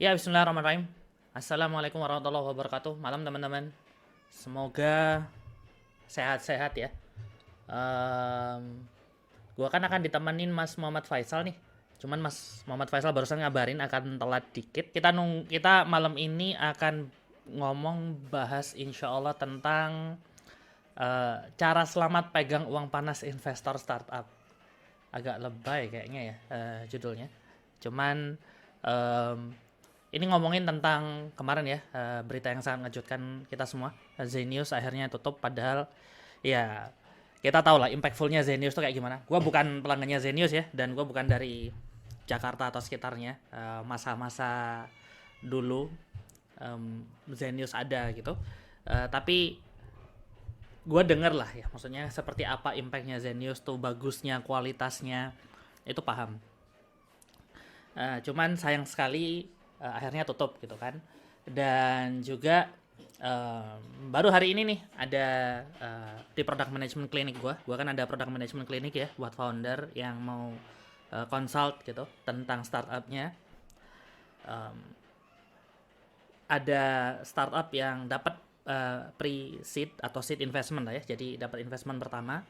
Ya, bismillahirrahmanirrahim. Assalamualaikum warahmatullahi wabarakatuh. Malam teman-teman. Semoga sehat-sehat ya. Em, gua kan akan ditemenin Mas Muhammad Faisal nih. Cuman Mas Muhammad Faisal barusan ngabarin akan telat dikit. Kita malam ini akan ngomong bahas insya Allah tentang cara selamat pegang uang panas investor startup. Agak lebay kayaknya ya judulnya. Cuman em, ini ngomongin tentang kemarin ya, berita yang sangat mengejutkan kita semua. Zenius akhirnya tutup, padahal ya kita tahu lah impactfulnya Zenius tuh kayak gimana. Gua bukan pelanggannya Zenius ya, dan gua bukan dari Jakarta atau sekitarnya. Masa-masa dulu Zenius ada gitu. Tapi gue denger lah ya, maksudnya seperti apa impactnya Zenius tuh, bagusnya, kualitasnya, itu paham. Cuman sayang sekali akhirnya tutup gitu kan. Dan juga eh, baru hari ini nih ada di product management clinic gua kan ada product management clinic ya buat founder yang mau consult gitu tentang startupnya. Em, ada startup yang dapat pre-seed atau seed investment lah ya, jadi dapat investment pertama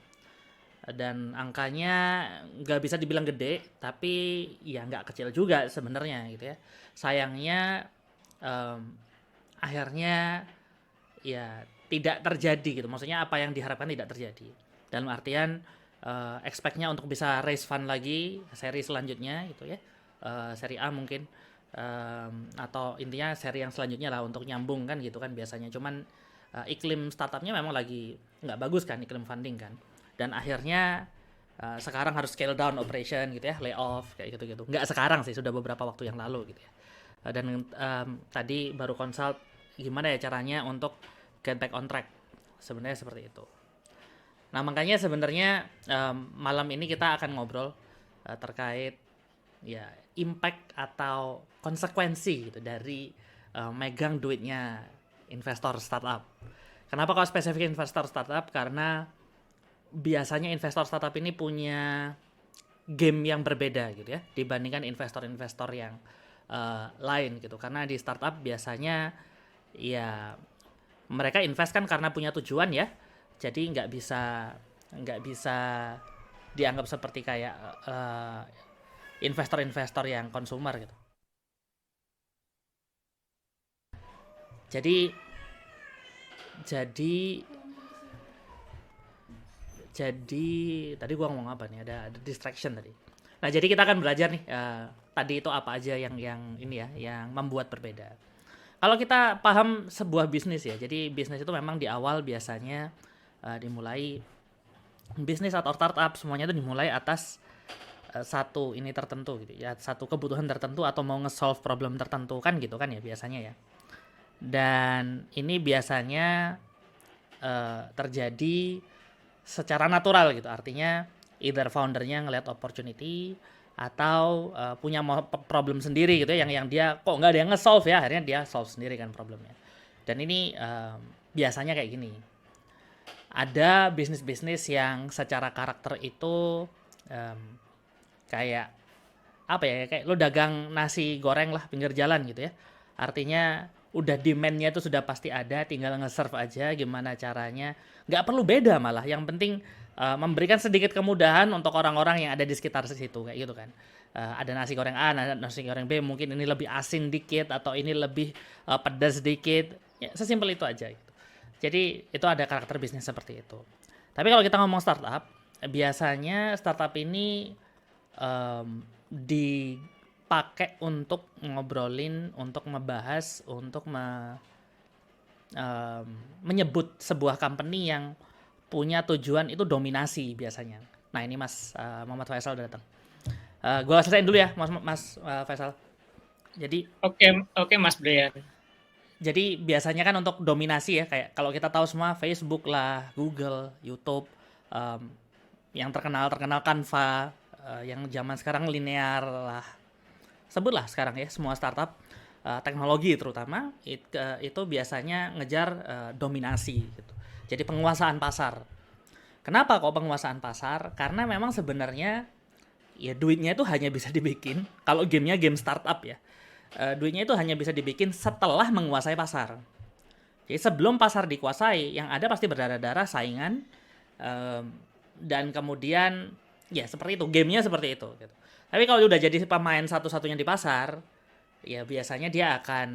dan angkanya nggak bisa dibilang gede tapi ya nggak kecil juga sebenarnya gitu ya. Sayangnya em, akhirnya ya tidak terjadi gitu, maksudnya apa yang diharapkan tidak terjadi dalam artian expect-nya untuk bisa raise fund lagi seri selanjutnya gitu ya. Seri A mungkin, atau intinya seri yang selanjutnya lah untuk nyambung kan gitu kan biasanya. Cuman iklim startupnya memang lagi nggak bagus kan, iklim funding kan, dan akhirnya sekarang harus scale down operation gitu ya, layoff kayak gitu-gitu. Nggak sekarang sih, sudah beberapa waktu yang lalu gitu ya. Dan tadi baru consult gimana ya caranya untuk get back on track, sebenarnya seperti itu. Nah makanya sebenarnya malam ini kita akan ngobrol terkait ya impact atau konsekuensi gitu dari megang duitnya investor startup. Kenapa kalau spesifik investor startup? Karena biasanya investor startup ini punya game yang berbeda gitu ya dibandingkan investor-investor yang lain gitu. Karena di startup biasanya ya mereka invest kan karena punya tujuan ya. Jadi nggak bisa dianggap seperti kayak investor-investor yang konsumer gitu. Jadi jadi jadi tadi gua ngomong apa nih? Ada distraction tadi. Nah, jadi kita akan belajar nih tadi itu apa aja yang ini ya, yang membuat berbeda. Kalau kita paham sebuah bisnis ya, jadi bisnis itu memang di awal biasanya dimulai bisnis atau startup semuanya itu dimulai atas satu ini tertentu gitu ya, satu kebutuhan tertentu atau mau nge-solve problem tertentu kan gitu kan ya biasanya ya. Dan ini biasanya terjadi secara natural gitu, artinya either foundernya ngeliat opportunity atau punya problem sendiri gitu ya, yang dia kok nggak ada yang nge-solve ya, akhirnya dia solve sendiri kan problemnya. Dan ini biasanya kayak gini, ada bisnis-bisnis yang secara karakter itu em, kayak apa ya, kayak lo dagang nasi goreng lah pinggir jalan gitu ya, artinya udah demand-nya itu sudah pasti ada, tinggal nge-serve aja gimana caranya, nggak perlu beda, malah yang penting memberikan sedikit kemudahan untuk orang-orang yang ada di sekitar situ kayak gitu kan. Ada nasi goreng A, ada nasi goreng B, mungkin ini lebih asin dikit atau ini lebih pedas dikit ya, sesimpel itu aja gitu. Jadi itu ada karakter bisnis seperti itu. Tapi kalau kita ngomong startup, biasanya startup ini dipakai untuk ngobrolin, untuk ngebahas, untuk menyebut sebuah company yang punya tujuan itu dominasi biasanya. Nah ini Mas Muhammad Faisal udah datang. Gue selesaiin dulu ya Mas Faisal. Jadi Oke, oke Mas Brian. Jadi biasanya kan untuk dominasi ya, kayak kalau kita tahu semua Facebook lah, Google, YouTube, em, yang terkenal Canva, yang zaman sekarang linear lah, sebutlah sekarang ya semua startup teknologi terutama itu biasanya ngejar dominasi gitu. Jadi penguasaan pasar. Kenapa kok penguasaan pasar? Karena memang sebenarnya ya duitnya itu hanya bisa dibikin kalau gamenya game startup ya. duitnya itu hanya bisa dibikin setelah menguasai pasar. Jadi sebelum pasar dikuasai, yang ada pasti berdarah-darah saingan, em, dan kemudian ya seperti itu, gamenya seperti itu. Gitu. Tapi kalau udah jadi pemain satu-satunya di pasar, ya biasanya dia akan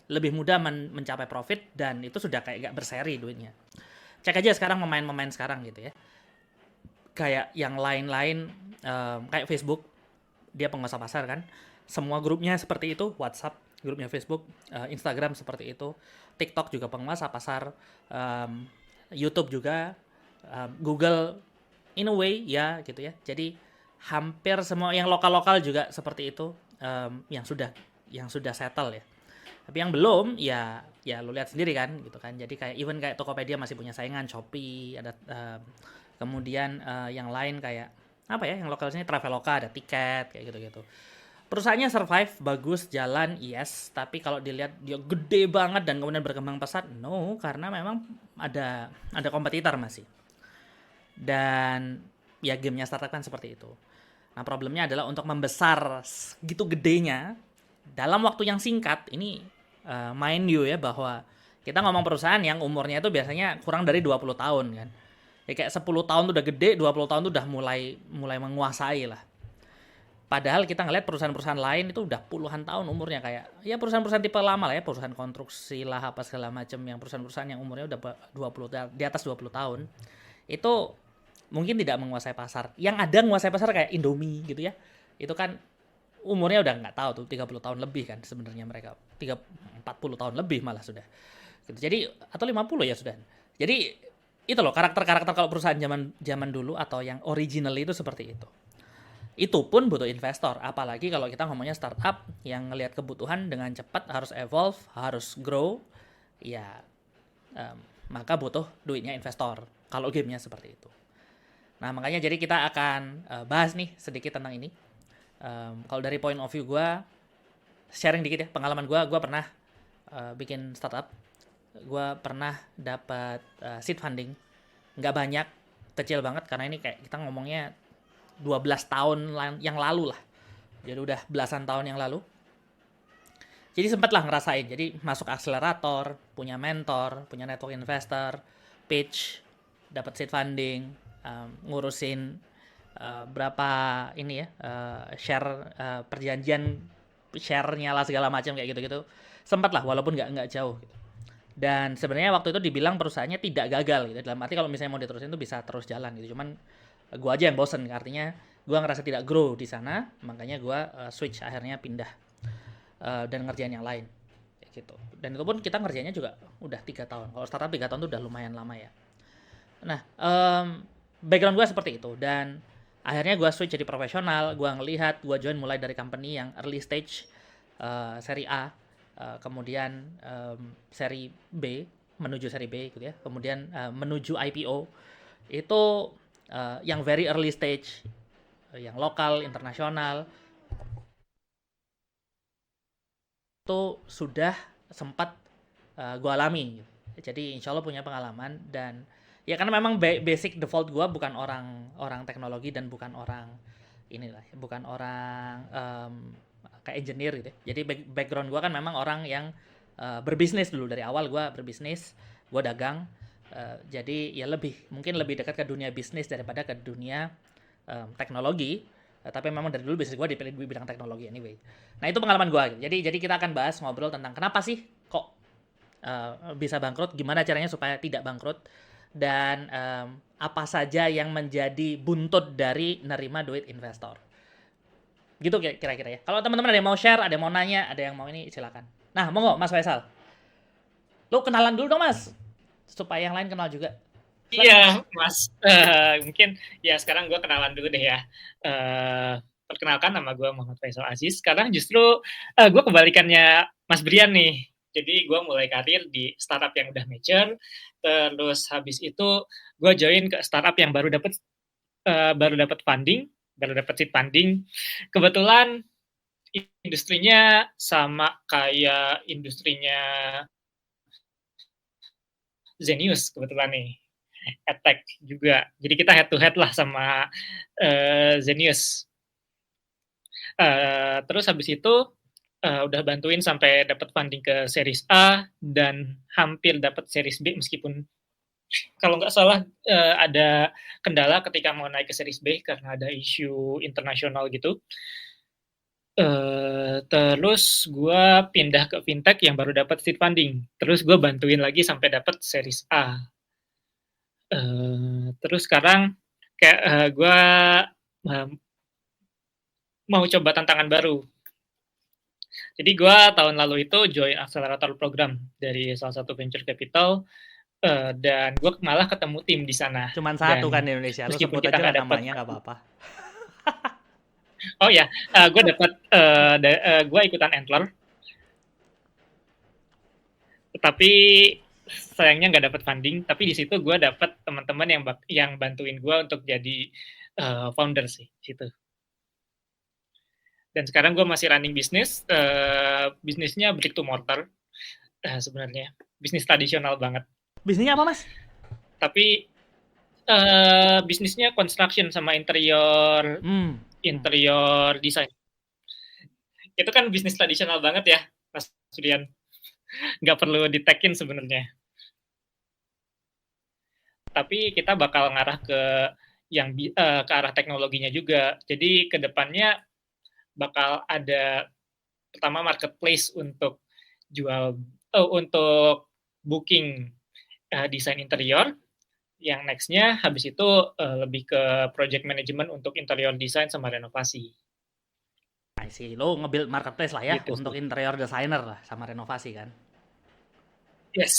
lebih mudah mencapai profit dan itu sudah kayak gak berseri duitnya. Cek aja sekarang pemain-pemain sekarang gitu ya. Kayak yang lain-lain, kayak Facebook, dia penguasa pasar kan. Semua grupnya seperti itu, WhatsApp, grupnya Facebook, Instagram seperti itu, TikTok juga penguasa pasar, YouTube juga, Google in a way ya gitu ya. Jadi hampir semua yang lokal-lokal juga seperti itu, yang sudah settle ya. Tapi yang belum ya lu lihat sendiri kan gitu kan. Jadi kayak even kayak Tokopedia masih punya saingan, Shopee, ada kemudian yang lain kayak apa ya, yang lokal sini Traveloka, ada tiket kayak gitu-gitu. Perusahaannya survive, bagus, jalan, yes. Tapi kalau dilihat dia gede banget dan kemudian berkembang pesat, no, karena memang ada kompetitor masih. Dan ya gamenya startup kan seperti itu. Nah problemnya adalah untuk membesar gitu gedenya dalam waktu yang singkat. Ini mind you ya, bahwa kita ngomong perusahaan yang umurnya itu biasanya kurang dari 20 tahun kan. Ya kayak 10 tahun tuh udah gede, 20 tahun tuh udah mulai menguasai lah. Padahal kita ngeliat perusahaan-perusahaan lain itu udah puluhan tahun umurnya, kayak ya perusahaan-perusahaan tipe lama lah ya, perusahaan konstruksi lah apa segala macam, yang perusahaan-perusahaan yang umurnya udah 20 di atas 20 tahun. Itu mungkin tidak menguasai pasar. Yang ada menguasai pasar kayak Indomie gitu ya. Itu kan umurnya udah nggak tahu tuh 30 tahun lebih kan sebenarnya mereka. 40 tahun lebih malah sudah. Gitu. Jadi atau 50 ya sudah. Jadi itu loh karakter-karakter kalau perusahaan zaman dulu atau yang original itu seperti itu. Itu pun butuh investor, apalagi kalau kita ngomongnya startup yang ngelihat kebutuhan dengan cepat, harus evolve, harus grow, ya maka butuh duitnya investor kalau gamenya seperti itu. Nah makanya jadi kita akan bahas nih sedikit tentang ini. Kalau dari point of view gue, sharing dikit ya pengalaman gue pernah bikin startup, gue pernah dapat seed funding, nggak banyak, kecil banget karena ini kayak kita ngomongnya 12 tahun yang lalu lah. Jadi udah belasan tahun yang lalu. Jadi sempat lah ngerasain. Jadi masuk akselerator, punya mentor, punya network investor, pitch, dapat seed funding, ngurusin berapa ini ya, share, perjanjian share-nya lah segala macam kayak gitu-gitu. Sempat lah walaupun nggak jauh gitu. Dan sebenarnya waktu itu dibilang perusahaannya tidak gagal gitu. Dalam arti kalau misalnya mau diterusin itu bisa terus jalan gitu. Cuman gue aja yang bosen, artinya gue ngerasa tidak grow di sana, makanya gue switch, akhirnya pindah dan ngerjain yang lain kayak gitu. Dan itu pun kita ngerjainnya juga udah 3 tahun. Kalau startup 3 tahun itu udah lumayan lama ya. Nah background gue seperti itu, dan akhirnya gue switch jadi profesional. Gue ngelihat, gue join mulai dari company yang early stage, seri A, kemudian seri B, menuju seri B gitu ya, kemudian menuju IPO. Itu yang very early stage, yang lokal, internasional, itu sudah sempat gue alami. Jadi insya Allah punya pengalaman, dan ya karena memang basic default gue bukan orang teknologi dan bukan orang inilah, bukan orang kayak engineer gitu. Jadi background gue kan memang orang yang berbisnis dulu, dari awal gue berbisnis, gue dagang. Jadi ya mungkin lebih dekat ke dunia bisnis daripada ke dunia teknologi. Tapi memang dari dulu bisnis gue dipilih di bidang teknologi anyway. Nah itu pengalaman gue gitu. Jadi kita akan bahas, ngobrol tentang kenapa sih kok bisa bangkrut, gimana caranya supaya tidak bangkrut, dan apa saja yang menjadi buntut dari nerima duit investor. Gitu kira-kira ya. Kalau teman-teman ada yang mau share, ada yang mau nanya, ada yang mau ini, silakan. Nah monggo Mas Faisal. Lu kenalan dulu dong Mas, supaya yang lain kenal juga. Iya, Mas. Mungkin ya sekarang gue kenalan dulu deh ya. Perkenalkan, nama gue Muhammad Faisal Aziz. Sekarang justru gue kebalikannya Mas Brian nih. Jadi gue mulai karir di startup yang udah mature. Terus habis itu gue join ke startup yang baru dapat funding, baru dapat seed funding. Kebetulan industrinya sama kayak industrinya Zenius kebetulan nih, attack juga. Jadi kita head to head lah sama Zenius. Terus habis itu udah bantuin sampai dapat funding ke series A dan hampir dapat series B meskipun kalau nggak salah ada kendala ketika mau naik ke series B karena ada isu internasional gitu. Terus gue pindah ke fintech yang baru dapat seed funding. Terus gue bantuin lagi sampai dapat series A. Terus sekarang kayak gue mau coba tantangan baru. Jadi gue tahun lalu itu join accelerator program dari salah satu venture capital dan gue malah ketemu tim di sana. Cuman satu Dan kan di Indonesia, lu meskipun sebut kita aja lah nggak dapat, namanya nggak apa-apa. oh ya, gue dapat, gue ikutan Antler, tapi sayangnya nggak dapat funding. Tapi di situ gue dapat teman-teman yang bantuin gue untuk jadi founder sih situ. Dan sekarang gue masih running bisnis, bisnisnya brick to mortar sebenarnya, bisnis tradisional banget. Bisnisnya apa, Mas? Tapi bisnisnya construction sama interior design. Itu kan bisnis tradisional banget ya, Mas Julian. Nggak perlu ditekin sebenarnya. Tapi kita bakal ngarah ke yang ke arah teknologinya juga. Jadi ke depannya bakal ada pertama marketplace untuk jual untuk booking desain interior. Yang nextnya habis itu lebih ke project management untuk interior design sama renovasi. I see, lo nge-build marketplace lah ya Gitu untuk sih. interior designer lah sama renovasi kan. Yes.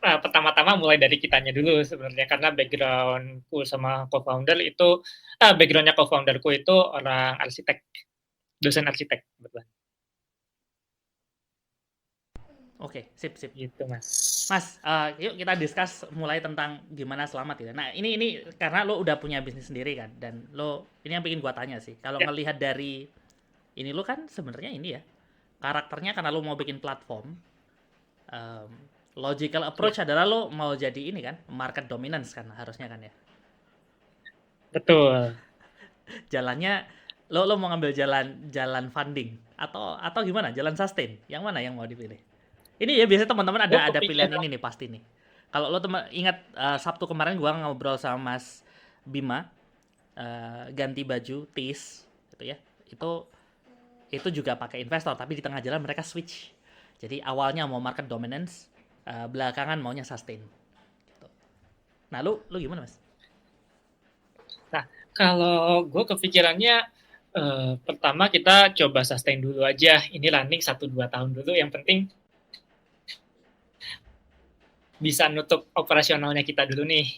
Pertama-tama mulai dari kitanya dulu sebenarnya karena backgroundku sama co-founder itu backgroundnya co-founderku itu orang arsitek, dosen arsitek kebetulan. Oke, sip. Gitu Mas. Mas, yuk kita discuss mulai tentang gimana selamat ya. Nah ini karena lo udah punya bisnis sendiri kan, dan lo ini yang bikin gua tanya sih. Kalau ngelihat dari ini lo kan sebenarnya ini ya karakternya karena lo mau bikin platform, logical approach adalah lo mau jadi ini kan market dominance kan harusnya kan ya. Betul. Jalannya lo mau ngambil jalan funding atau gimana? Jalan sustain. Yang mana yang mau dipilih? Ini ya biasanya teman-teman ada pilihan ini nih pasti nih. Kalau lo ingat Sabtu kemarin gua ngobrol sama Mas Bima ganti baju tees gitu ya. Itu juga pakai investor tapi di tengah jalan mereka switch. Jadi awalnya mau market dominance, belakangan maunya sustain. Gitu. Nah, lu gimana, Mas? Nah, kalau gue kepikirannya pertama kita coba sustain dulu aja. Ini running 1-2 tahun dulu. Yang penting bisa nutup operasionalnya kita dulu nih.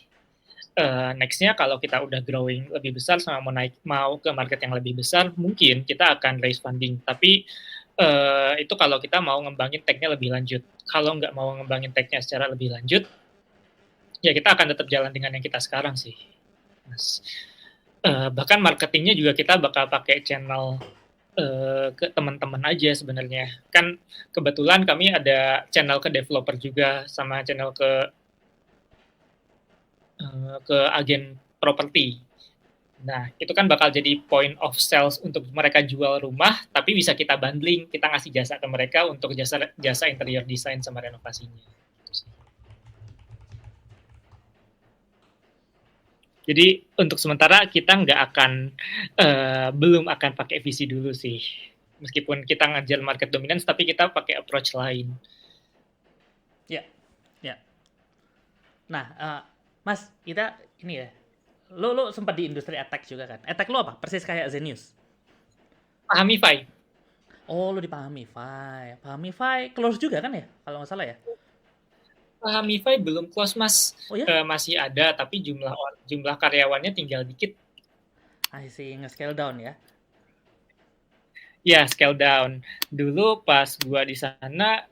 Nextnya kalau kita udah growing lebih besar sama mau ke market yang lebih besar, mungkin kita akan raise funding. Tapi itu kalau kita mau ngembangin tech-nya lebih lanjut. Kalau nggak mau ngembangin tech-nya secara lebih lanjut, ya kita akan tetap jalan dengan yang kita sekarang sih, Mas. Bahkan marketingnya juga kita bakal pakai channel ke teman-teman aja sebenarnya. Kan kebetulan kami ada channel ke developer juga sama channel ke agen properti. Nah, itu kan bakal jadi point of sales untuk mereka jual rumah, tapi bisa kita bundling, kita ngasih jasa ke mereka untuk jasa interior design sama renovasinya. Jadi untuk sementara kita belum akan pakai visi dulu sih. Meskipun kita ngajar market dominance, tapi kita pakai approach lain. Ya. Nah, Mas, kita ini ya. Lo sempat di industri edtech juga kan? Edtech lo apa? Persis kayak Zenius. Pahamify. Oh, lo di Pahamify. Pahamify close juga kan ya? Kalau nggak salah ya? Pahamify belum close, Mas. Oh ya? Masih ada, tapi jumlah karyawannya tinggal dikit. I see, nge-scale down ya? Ya, scale down. Dulu pas gua di sana,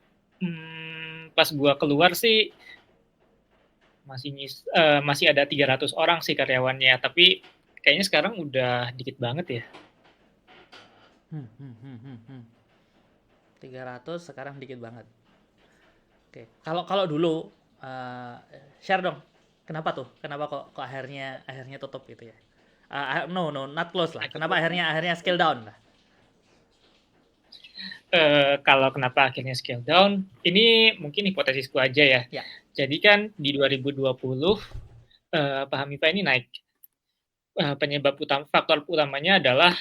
pas gua keluar sih masih ada 300 orang sih karyawannya, tapi kayaknya sekarang udah dikit banget ya. 300 sekarang dikit banget. Oke, kalau dulu share dong. Kenapa tuh? Kenapa kok akhirnya tutup gitu ya? No, not close lah. Kenapa akhirnya scale down lah? kalau kenapa akhirnya scale down, ini mungkin hipotesisku aja ya. Ya. Jadi kan di 2020 PAHMIFA ini naik. Penyebab faktor utamanya adalah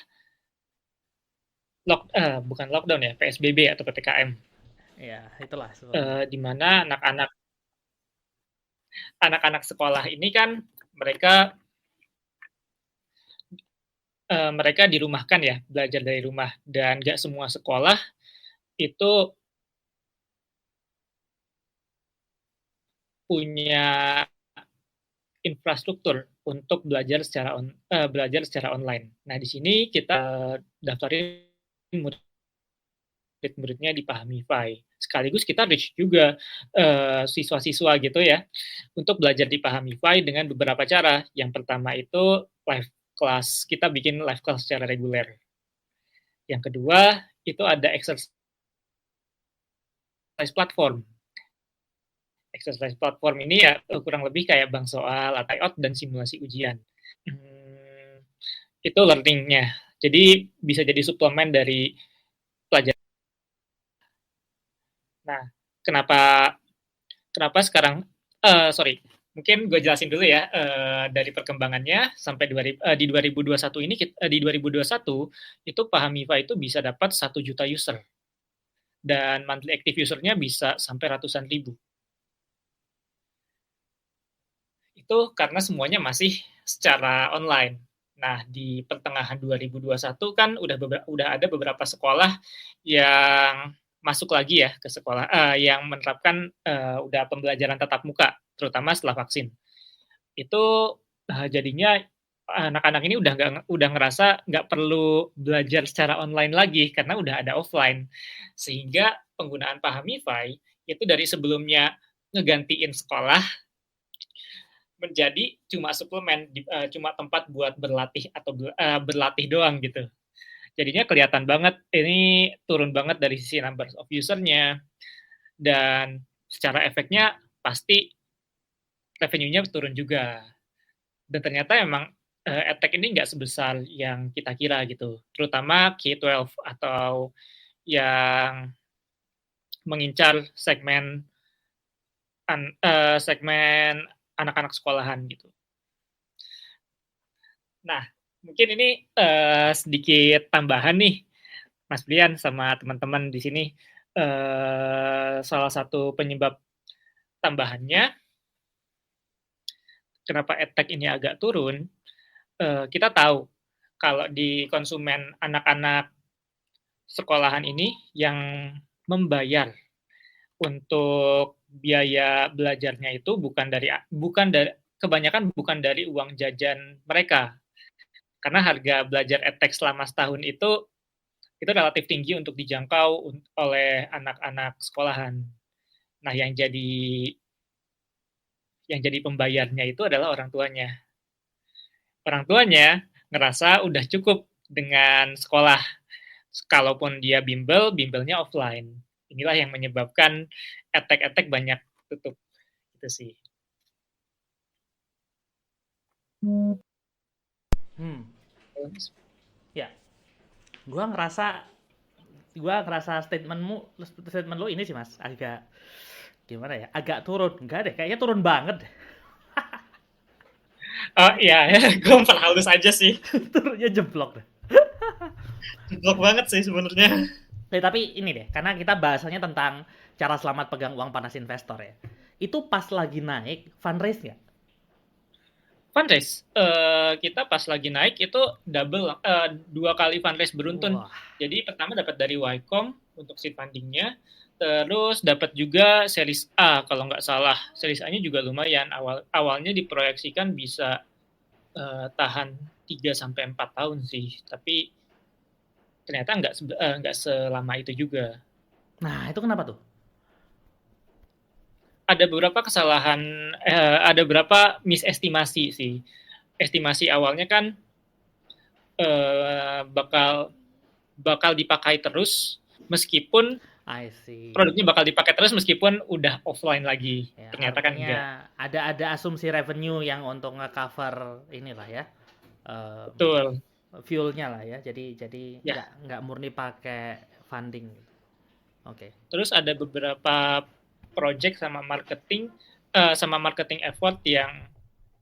bukan lockdown ya, PSBB atau PPKM. Ya, itulah. Di mana anak-anak sekolah ini kan mereka dirumahkan ya, belajar dari rumah, dan nggak semua sekolah itu punya infrastruktur untuk belajar secara online. Nah, di sini kita daftarin murid-muridnya di PAHMIFY. Sekaligus kita reach juga siswa-siswa gitu ya untuk belajar di PAHMIFY dengan beberapa cara. Yang pertama itu live class. Kita bikin live class secara reguler. Yang kedua itu ada exercise platform. Exercise platform ini ya kurang lebih kayak bank soal, tryout, dan simulasi ujian. Itu learning-nya. Jadi bisa jadi suplemen dari pelajaran. Nah, kenapa sekarang, mungkin gue jelasin dulu ya dari perkembangannya sampai di 2021 ini, di 2021 itu PAHMIFA itu bisa dapat 1 juta user. Dan monthly active user-nya bisa sampai ratusan ribu. Itu karena semuanya masih secara online. Nah, di pertengahan 2021 kan udah ada beberapa sekolah yang masuk lagi ya ke sekolah yang menerapkan udah pembelajaran tatap muka, terutama setelah vaksin. Itu jadinya anak-anak ini udah ngerasa nggak perlu belajar secara online lagi karena udah ada offline. Sehingga penggunaan PAHMIFY itu dari sebelumnya ngegantiin sekolah menjadi cuma suplemen, cuma tempat buat berlatih atau berlatih doang gitu. Jadinya kelihatan banget ini turun banget dari sisi numbers of usernya, dan secara efeknya pasti revenue-nya turun juga. Dan ternyata emang edtech ini nggak sebesar yang kita kira gitu, terutama K-12 atau yang mengincar segmen anak-anak sekolahan gitu. Nah, mungkin ini sedikit tambahan nih, Mas Brian sama teman-teman di sini. Salah satu penyebab tambahannya, kenapa edtech ini agak turun, kita tahu kalau di konsumen anak-anak sekolahan ini yang membayar untuk biaya belajarnya itu kebanyakan bukan dari uang jajan mereka. Karena harga belajar edtech selama setahun itu relatif tinggi untuk dijangkau oleh anak-anak sekolahan. Nah, yang jadi pembayarnya itu adalah orang tuanya. Orang tuanya ngerasa udah cukup dengan sekolah. Kalaupun dia bimbelnya offline. Inilah yang menyebabkan edtech banyak tutup. Itu sih. Ya, gua ngerasa statement lo ini sih Mas, agak gimana ya, agak turun. Enggak deh, kayaknya turun banget. Oh iya, gue memperhalus aja sih. Turunnya jeblok deh. Jeblok banget sih sebenarnya. Tapi ini deh, karena kita bahasanya tentang cara selamat pegang uang panas investor ya. Itu pas lagi naik, fundraise nggak? Fundraise, kita pas lagi naik itu double, 2 kali fundraise beruntun. Wah. Jadi pertama dapat dari Ycom untuk seed funding-nya, terus dapat juga series A kalau nggak salah. Series A-nya juga lumayan, awalnya diproyeksikan bisa tahan 3-4 tahun sih, tapi ternyata nggak selama itu juga. Nah, itu kenapa tuh? Ada beberapa kesalahan, ada beberapa misestimasi sih. Estimasi awalnya kan bakal dipakai terus meskipun I see. produknya bakal dipakai terus meskipun udah offline lagi. Ya, Ternyata kan enggak. Ada asumsi revenue yang untuk nge-cover inilah ya. Betul. Fuel-nya lah ya. Jadi Ya. nggak murni pakai funding. Oke. Terus ada beberapa project sama marketing effort yang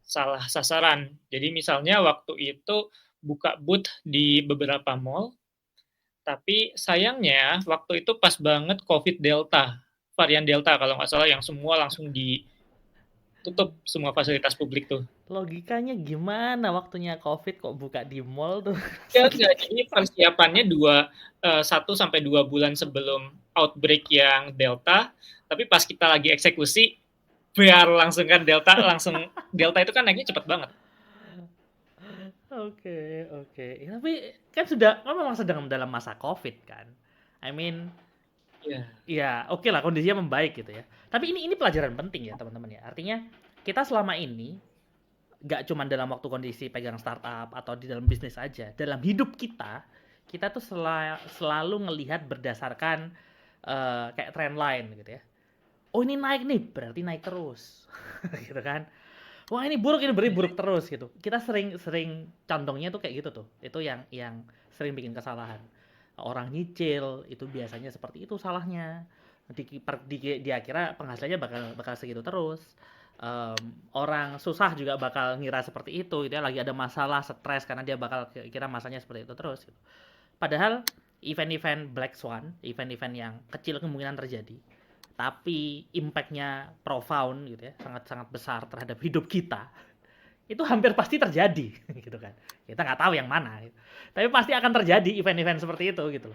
salah sasaran. Jadi misalnya waktu itu buka booth di beberapa mall, tapi sayangnya waktu itu pas banget COVID Delta, varian Delta kalau nggak salah yang semua langsung ditutup semua fasilitas publik tuh. Logikanya gimana waktunya COVID kok buka di mall tuh? Enggak, jadi persiapannya 1 sampai 2 bulan sebelum outbreak yang Delta, tapi pas kita lagi eksekusi, biar langsung kan Delta itu kan naiknya cepet banget. Oke, oke. Ya, tapi kan memang sedang dalam masa COVID kan. I mean, Iya. ya oke lah kondisinya membaik gitu ya. Tapi ini pelajaran penting ya teman-teman ya. Artinya kita selama ini nggak cuma dalam waktu kondisi pegang startup atau di dalam bisnis aja, dalam hidup kita tuh selalu ngelihat berdasarkan kayak trend line gitu ya. Oh ini naik nih, berarti naik terus, gitu kan. Wah ini buruk, ini beri buruk terus gitu. Kita sering condongnya tuh kayak gitu tuh. Itu yang sering bikin kesalahan. Orang nyicil itu biasanya seperti itu salahnya. Dia kira penghasilannya bakal segitu terus. Orang susah juga bakal ngira seperti itu. Dia lagi ada masalah, stres karena dia bakal kira masanya seperti itu terus. Gitu. Padahal event-event Black Swan, event-event yang kecil kemungkinan terjadi, tapi impact-nya profound gitu ya, sangat-sangat besar terhadap hidup kita, itu hampir pasti terjadi gitu kan. Kita nggak tahu yang mana gitu. Tapi pasti akan terjadi event-event seperti itu gitu.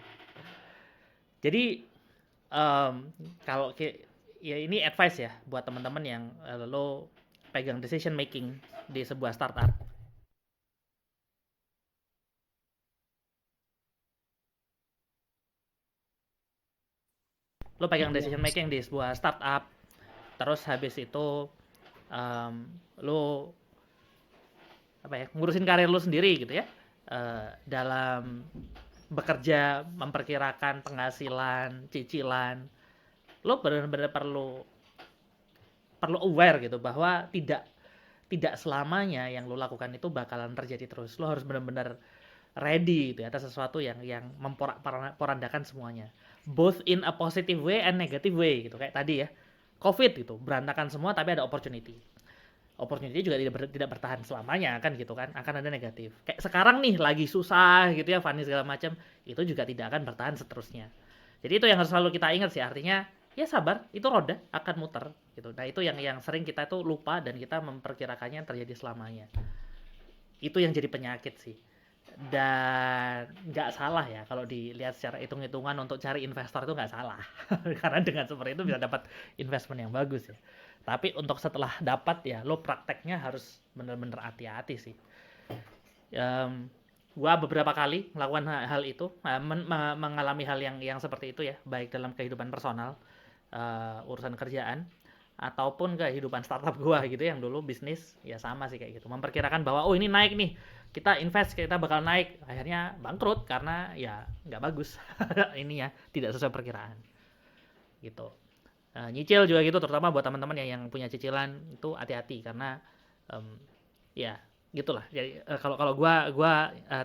Jadi kalau ya ini advice ya buat teman-teman yang lo pegang decision making di sebuah startup. Lo pegang Iya. decision making di sebuah startup, terus habis itu lo apa ya, ngurusin karir lo sendiri gitu ya, dalam bekerja, memperkirakan penghasilan, cicilan, lo benar-benar perlu aware gitu bahwa tidak selamanya yang lo lakukan itu bakalan terjadi terus. Lo harus benar-benar ready gitu ya, atas sesuatu yang memporandakan semuanya, both in a positive way and negative way gitu. Kayak tadi ya, COVID gitu berantakan semua tapi ada opportunity juga tidak bertahan selamanya kan gitu kan, akan ada negatif. Kayak sekarang nih lagi susah gitu ya, Fanny segala macam, itu juga tidak akan bertahan seterusnya. Jadi itu yang harus selalu kita ingat sih, artinya ya sabar, itu roda akan muter gitu. Nah itu yang sering kita tuh lupa dan kita memperkirakannya terjadi selamanya. Itu yang jadi penyakit sih. Dan nggak salah ya kalau dilihat secara hitung-hitungan untuk cari investor itu nggak salah. Karena dengan seperti itu bisa dapat investment yang bagus ya. Tapi untuk setelah dapat ya lo prakteknya harus bener-bener hati-hati sih. Gua beberapa kali melakukan hal itu, mengalami hal yang seperti itu ya, baik dalam kehidupan personal, urusan kerjaan, ataupun kehidupan startup gua gitu yang dulu bisnis ya sama sih kayak gitu. Memperkirakan bahwa oh ini naik nih, kita invest, kita bakal naik, akhirnya bangkrut karena ya nggak bagus ini ya, tidak sesuai perkiraan gitu. Nyicil juga gitu, terutama buat teman-teman yang punya cicilan itu hati-hati karena ya gitulah. Jadi kalau kalau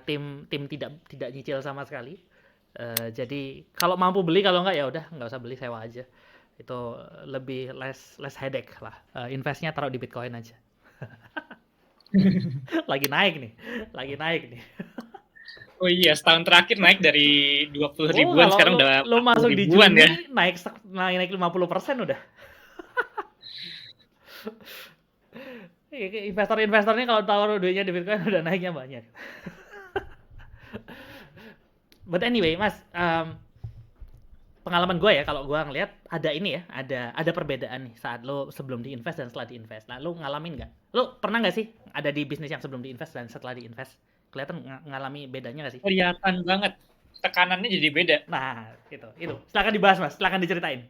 tim tidak nyicil sama sekali. Jadi kalau mampu beli, kalau nggak usah beli, sewa aja. Itu lebih less headache lah. Investnya taruh di Bitcoin aja. lagi naik nih, lagi naik nih. Oh iya, setahun terakhir naik dari 20 Oh, ribuan, kalau sekarang lo, udah lo 40 masuk di ribuan ya. Juni naik 50% udah. Investor-investornya kalau taruh duitnya di Bitcoin udah naiknya banyak. But anyway, Mas, pengalaman gue ya, kalau gue ngeliat ada ini ya, ada perbedaan nih saat lo sebelum diinvest dan setelah diinvest. Nah, lo ngalamin nggak? Lo pernah nggak sih ada di bisnis yang sebelum diinvest dan setelah diinvest? Kelihatan ngalami bedanya nggak sih? Kelihatan banget. Tekanannya jadi beda. Nah, itu. Silakan dibahas, Mas. Silakan diceritain.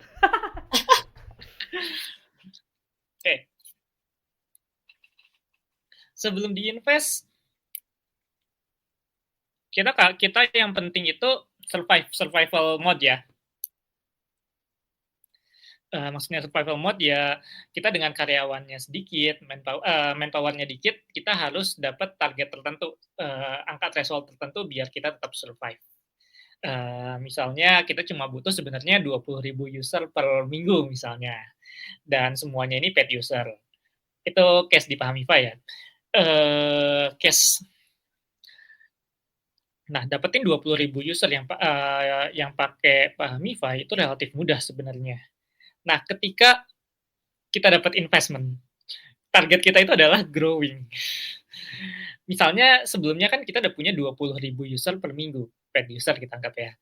Oke. Sebelum diinvest, kita yang penting itu survival mode ya. Maksudnya survival mode ya, kita dengan karyawannya sedikit, manpowernya dikit, kita harus dapat target tertentu, angka threshold tertentu biar kita tetap survive. Misalnya kita cuma butuh sebenarnya 20.000 user per minggu misalnya, dan semuanya ini paid user. Itu case di Pahamify ya. Case Nah, dapetin 20.000 user yang pakai Pahamify itu relatif mudah sebenarnya. Nah, ketika kita dapat investment, target kita itu adalah growing. Misalnya sebelumnya kan kita udah punya 20.000 user per minggu, paid user kita anggap ya.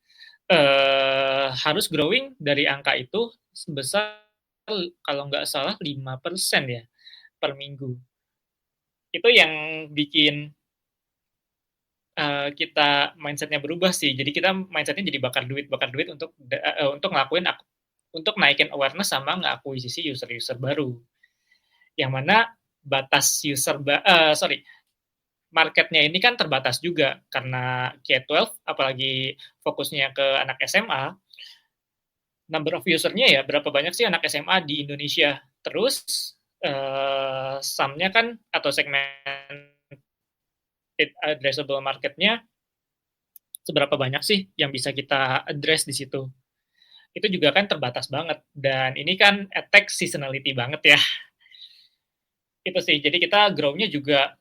Harus growing dari angka itu sebesar kalau nggak salah 5% ya per minggu. Itu yang bikin kita mindsetnya berubah sih. Jadi kita mindsetnya jadi bakar duit untuk untuk naikin awareness sama ngakuisisi user-user baru. Yang mana batas marketnya ini kan terbatas juga karena K-12 apalagi fokusnya ke anak SMA, number of usernya ya berapa banyak sih anak SMA di Indonesia. Terus sum-nya kan atau segmen addressable marketnya seberapa banyak sih yang bisa kita address di situ. Itu juga kan terbatas banget. Dan ini kan attack seasonality banget ya. Itu sih. Jadi kita grow-nya juga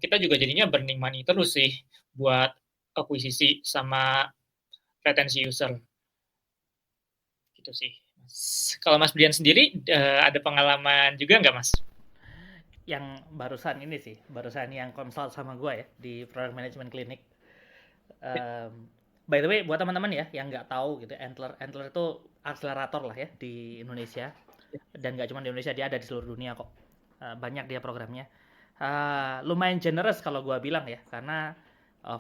kita juga jadinya burning money terus sih buat akuisisi sama retensi user. Gitu sih. Kalau Mas Brian sendiri ada pengalaman juga nggak Mas? Yang barusan yang konsult sama gue ya di product management clinic. By the way, buat teman-teman ya yang nggak tahu gitu, Antler itu akselerator lah ya di Indonesia, dan nggak cuma di Indonesia, dia ada di seluruh dunia kok. Banyak dia programnya. Lumayan generous kalau gue bilang ya, karena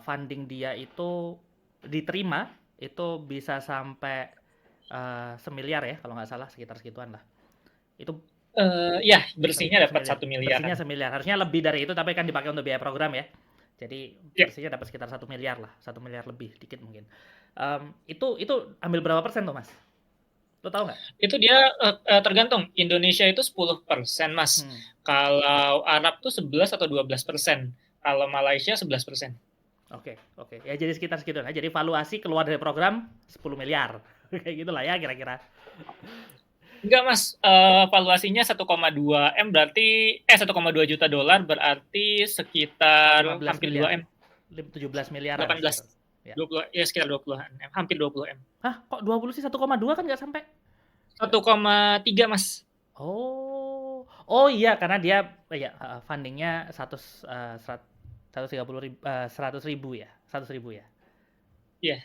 funding dia itu diterima itu bisa sampai 1 miliar ya kalau nggak salah, sekitar segituan lah. Itu Ya, bersihnya dapat 1 miliar. Bersihnya 1 miliar. Harusnya lebih dari itu, tapi kan dipakai untuk biaya program ya. Jadi bersihnya dapat sekitar 1 miliar lah, 1 miliar lebih dikit mungkin. Itu ambil berapa persen tuh Mas? Lo tahu nggak? Itu dia tergantung. Indonesia itu 10% Mas. Kalau Arab tuh 11 atau 12%. Kalau Malaysia 11%. Oke. Ya jadi sekitar segitu. Nah, jadi valuasi keluar dari program 10 miliar. Kayak gitulah ya kira-kira. Enggak Mas, valuasinya 1,2 M berarti 1,2 juta dolar berarti sekitar hampir 2 M. 17 miliar. 18. Ya. 20 ya sekitar 20 M, hampir 20 M. Hah, kok 20 sih? 1,2 kan nggak sampai? 1,3 Mas. Oh iya, karena dia fundingnya 100 ribu ya. Iya.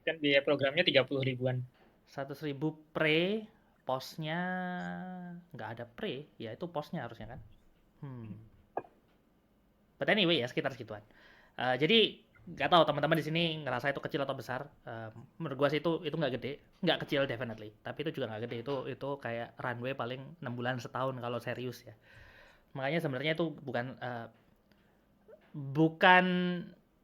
Kan biaya programnya 30 ribuan. 100 ribu pre, posnya nggak ada pre, ya itu posnya harusnya kan. But anyway ya sekitar segituan. Jadi nggak tahu teman-teman di sini ngerasa itu kecil atau besar. Menurut gua sih itu nggak gede, nggak kecil definitely. Tapi itu juga nggak gede, itu kayak runway paling 6 bulan setahun kalau serius ya. Makanya sebenarnya itu bukan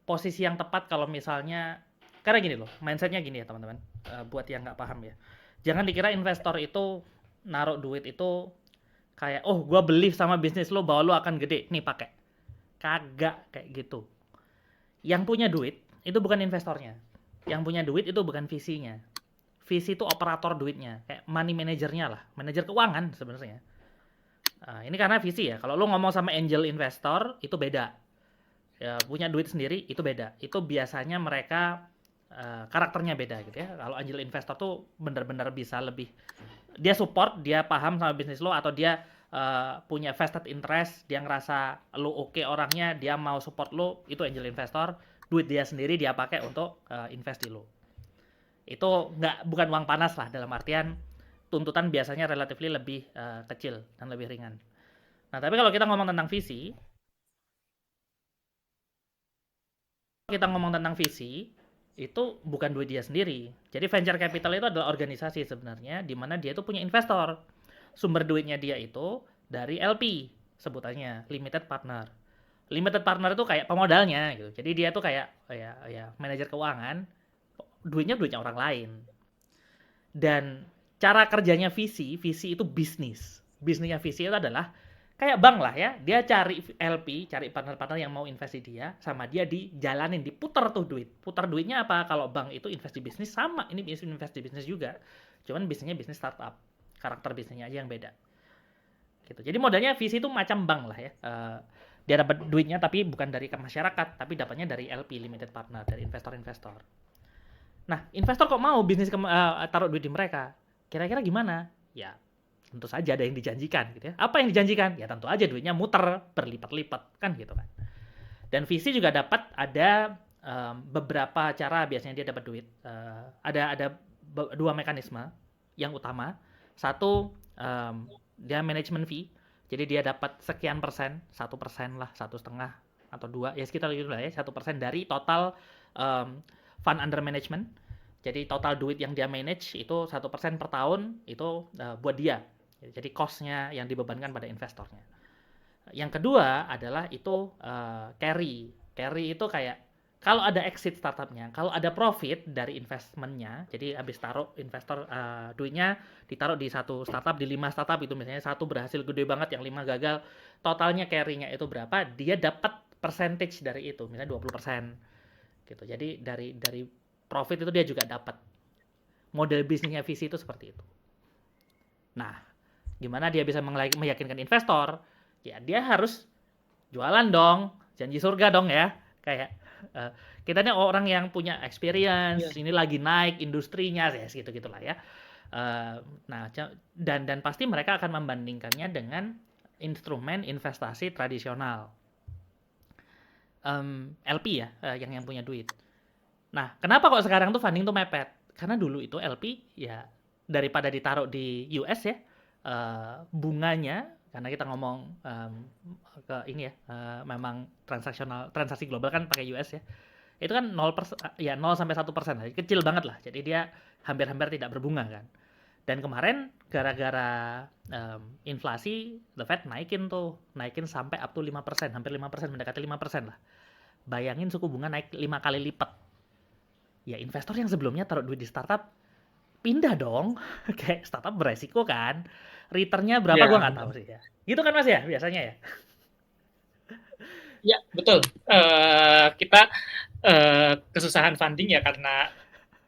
posisi yang tepat kalau misalnya, karena gini loh, mindsetnya gini ya teman-teman, buat yang nggak paham ya, jangan dikira investor itu naruh duit itu kayak, oh gue believe sama bisnis lo bahwa lo akan gede, nih pakai. Kagak kayak gitu. Yang punya duit itu bukan investornya, yang punya duit itu bukan visinya. Visi itu operator duitnya, kayak money manajernya lah, manajer keuangan sebenarnya. Ini karena visi ya, kalau lo ngomong sama angel investor itu beda ya, punya duit sendiri itu beda. Itu biasanya mereka karakternya beda gitu ya. Kalau angel investor tuh benar-benar bisa lebih, dia support, dia paham sama bisnis lo, atau dia punya vested interest, dia ngerasa lo oke orangnya, dia mau support lo, itu angel investor. Duit dia sendiri dia pakai untuk invest di lo. Itu bukan uang panas lah, dalam artian tuntutan biasanya relatively lebih kecil dan lebih ringan. Nah tapi kalau kita ngomong tentang visi, itu bukan duit dia sendiri. Jadi venture capital itu adalah organisasi sebenarnya di mana dia itu punya investor. Sumber duitnya dia itu dari LP, sebutannya limited partner. Limited partner itu kayak pemodalnya gitu. Jadi dia tuh kayak ya manajer keuangan, duitnya orang lain. Dan cara kerjanya visi itu bisnis. Bisnisnya visi itu adalah kayak bank lah ya, dia cari LP, cari partner-partner yang mau invest di dia, sama dia dijalanin, diputar tuh duit. Putar duitnya apa? Kalau bank itu invest di bisnis, sama ini invest di bisnis juga. Cuman bisnisnya bisnis startup, karakter bisnisnya aja yang beda. Gitu. Jadi modalnya VC itu macam bank lah ya. Dia dapat duitnya tapi bukan dari masyarakat, tapi dapatnya dari LP, limited partner, dari investor-investor. Nah, investor kok mau bisnis taruh duit di mereka? Kira-kira gimana? Ya, tentu saja ada yang dijanjikan gitu ya. Apa yang dijanjikan? Ya tentu aja duitnya muter berlipat-lipat kan gitu kan. Dan VC juga dapat ada beberapa cara biasanya dia dapat duit. Ada dua mekanisme yang utama. Satu, dia management fee. Jadi dia dapat sekian persen, 1% lah, 1,5 atau 2, ya sekitar itu lah ya, 1% dari total fund under management. Jadi total duit yang dia manage itu 1% per tahun itu buat dia. Jadi cost-nya yang dibebankan pada investornya. Yang kedua adalah itu carry. Carry itu kayak kalau ada exit startupnya, kalau ada profit dari investmentnya, jadi habis taruh investor duitnya ditaruh di satu startup, di 5 startup itu misalnya satu berhasil gede banget, yang 5 gagal, totalnya carry-nya itu berapa, dia dapat percentage dari itu, misalnya 20%. Gitu. Jadi dari profit itu dia juga dapat. Model bisnisnya VC itu seperti itu. Nah, gimana dia bisa meyakinkan investor? Ya dia harus jualan dong, janji surga dong ya. Kayak kita ini orang yang punya experience, ini lagi naik industrinya, ya gitu-gitulah ya. Nah, dan pasti mereka akan membandingkannya dengan instrumen investasi tradisional. LP ya, yang punya duit. Nah, kenapa kok sekarang tuh funding tuh mepet? Karena dulu itu LP ya daripada ditaruh di US ya, bunganya, karena kita ngomong ke ini ya, memang transaksi global kan pakai US ya, itu kan 0%, ya 0 sampai 1%, kecil banget lah. Jadi dia hampir-hampir tidak berbunga kan. Dan kemarin gara-gara inflasi, the Fed naikin sampai up to 5%, hampir 5%, mendekati 5% lah. Bayangin suku bunga naik 5 kali lipat. Ya investor yang sebelumnya taruh duit di startup pindah dong. Kayak startup beresiko kan. Returnnya berapa gue nggak tahu sih ya. Gitu kan Mas ya biasanya ya? Ya betul. Kita kesusahan funding ya karena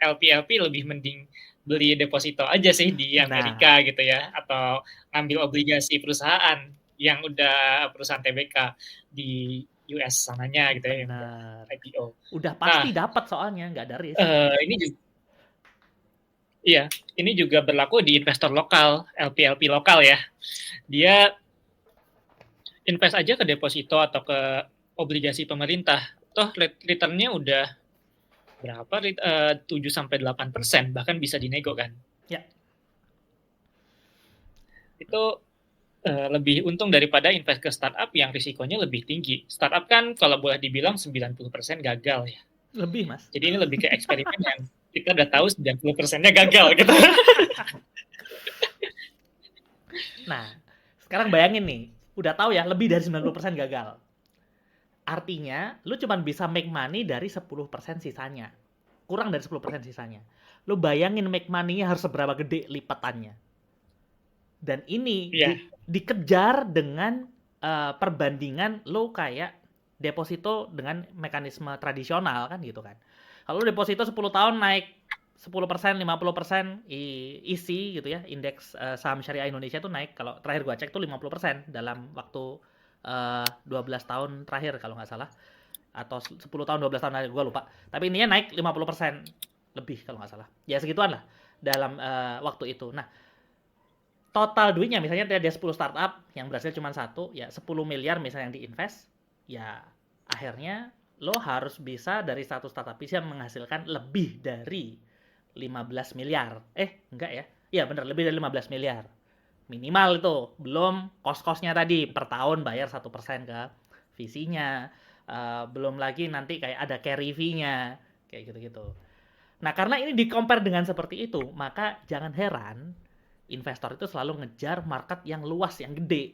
LP lebih mending beli deposito aja sih di Amerika gitu ya, atau ngambil obligasi perusahaan yang udah perusahaan TBK di US sananya gitu ya, yang IPO. Udah pasti dapat soalnya, nggak ada risk. Ini juga berlaku di investor lokal, LP lokal ya. Dia invest aja ke deposito atau ke obligasi pemerintah, toh return-nya udah berapa? 7-8%, bahkan bisa dinego kan? Ya. Itu lebih untung daripada invest ke startup yang risikonya lebih tinggi. Startup kan kalau boleh dibilang 90% gagal ya. Lebih, Mas. Jadi ini lebih ke eksperimen yang kita udah tahu 90%-nya gagal gitu. Nah, sekarang bayangin nih, udah tahu ya lebih dari 90% gagal. Artinya, lu cuma bisa make money dari 10% sisanya. Kurang dari 10% sisanya. Lu bayangin make money-nya harus seberapa gede lipatannya. Dan ini dikejar dengan perbandingan lo kayak deposito dengan mekanisme tradisional kan gitu kan. Kalau deposito 10 tahun naik 10%, 50% isi gitu ya, indeks saham syariah Indonesia tuh naik, kalau terakhir gua cek tuh 50% dalam waktu 12 tahun terakhir kalau nggak salah. Atau 10 tahun, 12 tahun terakhir, gua lupa. Tapi ininya naik 50% lebih kalau nggak salah. Ya segituan lah dalam waktu itu. Nah, total duitnya misalnya dia 10 startup yang berhasil cuma satu, ya 10 miliar misalnya yang diinvest, ya akhirnya lo harus bisa dari satu startup bisa menghasilkan lebih dari 15 miliar. Enggak ya? Iya bener, lebih dari 15 miliar. Minimal itu, belum kos-kosnya tadi, per tahun bayar 1% ke VC-nya. Belum lagi nanti kayak ada carry fee-nya, kayak gitu-gitu. Nah karena ini di-compare dengan seperti itu, maka jangan heran investor itu selalu ngejar market yang luas, yang gede.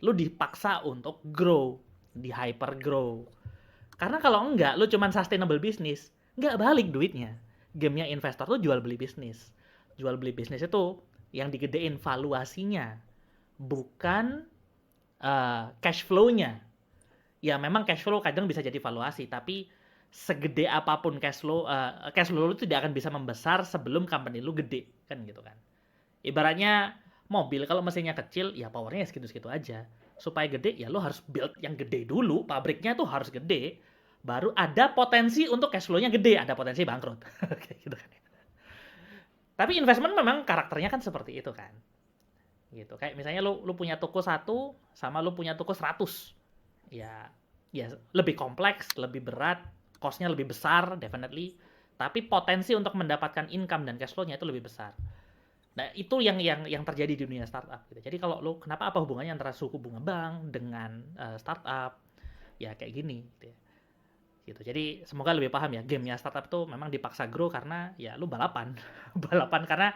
Lu dipaksa untuk grow, di hyper grow. Karena kalau enggak, lu cuman sustainable business, enggak balik duitnya. Gamenya investor tuh jual beli bisnis. Jual beli bisnis itu yang digedein valuasinya, bukan cash flow-nya. Ya memang cash flow kadang bisa jadi valuasi, tapi segede apapun cash flow lu tidak akan bisa membesar sebelum company lu gede, kan gitu kan. Ibaratnya mobil kalau mesinnya kecil, ya powernya segitu-segitu aja. Supaya gede, ya lo harus build yang gede dulu, pabriknya tuh harus gede, baru ada potensi untuk cash flow-nya gede, ada potensi bangkrut. Kayak gitu kan. Tapi investment memang karakternya kan seperti itu kan. Gitu. Kayak misalnya lu punya toko 1 sama lu punya toko 100. Ya lebih kompleks, lebih berat, cost-nya lebih besar definitely, tapi potensi untuk mendapatkan income dan cash flow-nya itu lebih besar. Nah, itu yang terjadi di dunia startup gitu. Jadi kalau lu kenapa apa hubungannya antara suku bunga bank dengan startup? Ya kayak gini gitu ya. Gitu. Jadi semoga lebih paham ya, gamenya startup tuh memang dipaksa grow karena ya lu balapan. Balapan karena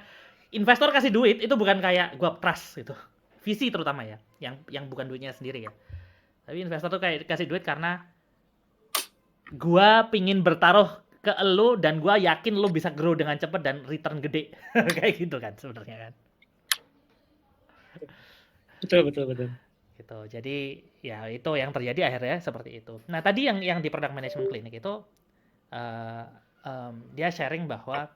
investor kasih duit itu bukan kayak gua trust gitu. VC terutama ya, yang bukan duitnya sendiri ya. Tapi investor tuh kayak kasih duit karena gua pingin bertaruh ke lu dan gua yakin lu bisa grow dengan cepat dan return gede. Kayak gitu kan sebenarnya kan. Betul. Gitu. Jadi ya itu yang terjadi akhirnya seperti itu. Nah, tadi yang di product management clinic itu dia sharing bahwa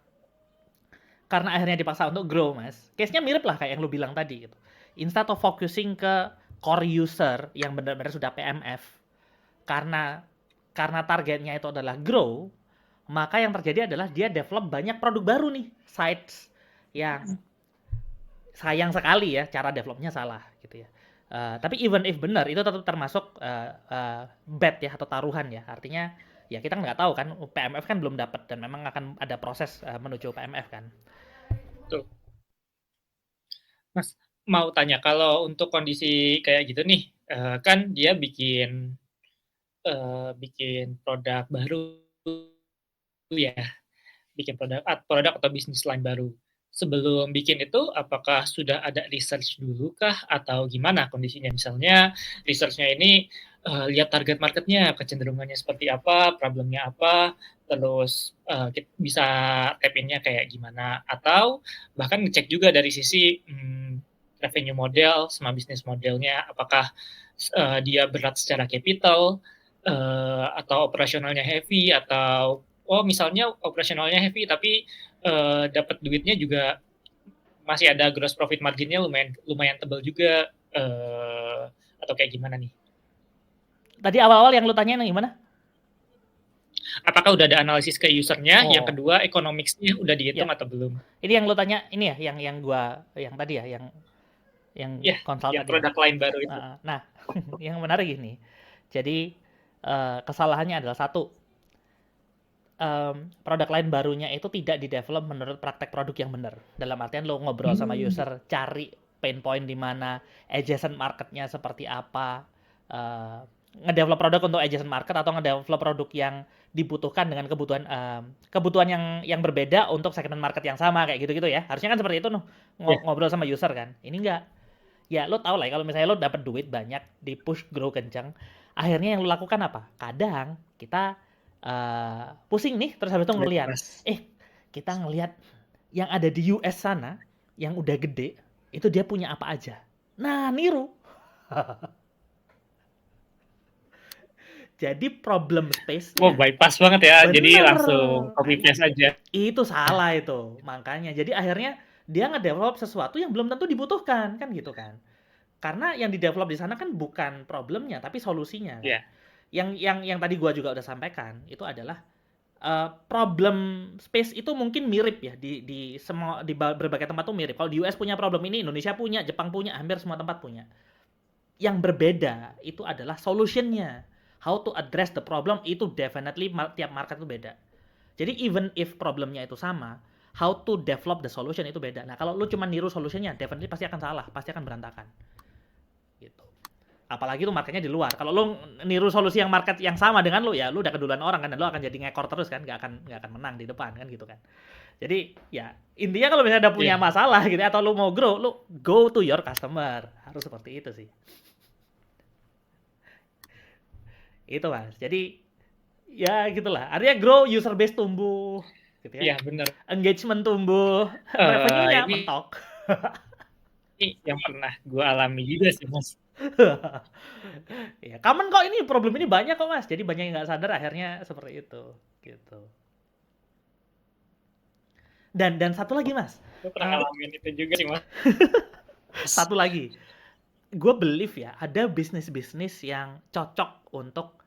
karena akhirnya dipaksa untuk grow, Mas. Case-nya mirip lah kayak yang lu bilang tadi gitu. Instead of focusing ke core user yang benar-benar sudah PMF, karena targetnya itu adalah grow, maka yang terjadi adalah dia develop banyak produk baru nih, sites yang sayang sekali ya cara developnya salah gitu ya. Tapi even if benar itu tetap termasuk bet ya atau taruhan ya. Artinya ya kita nggak tahu kan PMF kan belum dapat dan memang akan ada proses menuju PMF kan. Tuh. Mas, mau tanya kalau untuk kondisi kayak gitu nih, kan dia bikin produk baru ya, bikin produk atau bisnis lain baru. Sebelum bikin itu, apakah sudah ada research dulu kah atau gimana kondisinya? Misalnya research-nya ini lihat target marketnya, kecenderungannya seperti apa, problemnya apa, terus kita bisa tap in-nya kayak gimana, atau bahkan ngecek juga dari sisi revenue model sama bisnis modelnya, apakah dia berat secara capital, atau operasionalnya heavy, atau misalnya operasionalnya heavy tapi dapat duitnya juga masih ada gross profit marginnya lumayan tebal juga, atau kayak gimana nih? Tadi awal-awal yang lu tanyain gimana? Apakah udah ada analisis ke usernya? Yang kedua, economics-nya udah dihitung atau belum? Ini yang lu tanya ini ya, yang gua yang tadi ya, yang konsult yang tadi produk ya. lain baru itu. Nah, yang menarik gini. Jadi kesalahannya adalah satu, produk lain barunya itu tidak di-develop menurut praktek produk yang benar. Dalam artian lo ngobrol sama user, cari pain point di mana, adjacent marketnya seperti apa, ngedevelop produk untuk adjacent market atau ngedevelop produk yang dibutuhkan dengan kebutuhan yang berbeda untuk segmen market yang sama kayak gitu-gitu ya. Harusnya kan seperti itu ngobrol sama user kan. Ini enggak. Ya lo tau lah ya, kalau misalnya lo dapat duit banyak di push grow kencang, akhirnya yang lo lakukan apa? Kadang kita pusing nih terus habis itu ngelihat kita ngelihat yang ada di US sana yang udah gede itu dia punya apa aja, nah niru. Jadi problem space bypass banget ya. Bener. Jadi langsung copy paste aja. Itu salah itu makanya. Jadi akhirnya dia ngedevelop sesuatu yang belum tentu dibutuhkan kan gitu kan, karena yang didevelop di sana kan bukan problemnya tapi solusinya kan. Yang tadi gua juga udah sampaikan itu adalah problem space itu mungkin mirip ya di semua di berbagai tempat tuh mirip. Kalau di US punya problem ini, Indonesia punya, Jepang punya, hampir semua tempat punya. Yang berbeda itu adalah solutionnya. How to address the problem itu definitely tiap market itu beda. Jadi even if problemnya itu sama, how to develop the solution itu beda. Nah kalau lu cuma niru solutionnya, definitely pasti akan salah, pasti akan berantakan. Gitu. Apalagi tuh marketnya di luar. Kalau lu niru solusi yang market yang sama dengan lu, ya lu udah keduluan orang kan, dan lu akan jadi ngekor terus kan, nggak akan menang di depan kan gitu kan. Jadi ya intinya kalau misalnya ada punya masalah gitu atau lu mau grow, lu go to your customer. Harus seperti itu sih. Itu Mas. Jadi ya gitulah. Artinya grow, user base tumbuh gitu ya. Iya, benar. Engagement tumbuh, revenue-nya mentok. Ini yang pernah gue alami juga sih, Mas. Ya, common kok ini, problem ini banyak kok Mas. Jadi banyak yang nggak sadar akhirnya seperti itu, gitu. Dan satu lagi Mas, Gue pernah eh, ngalamin itu juga sih mas. satu lagi, gue believe ya ada bisnis-bisnis yang cocok untuk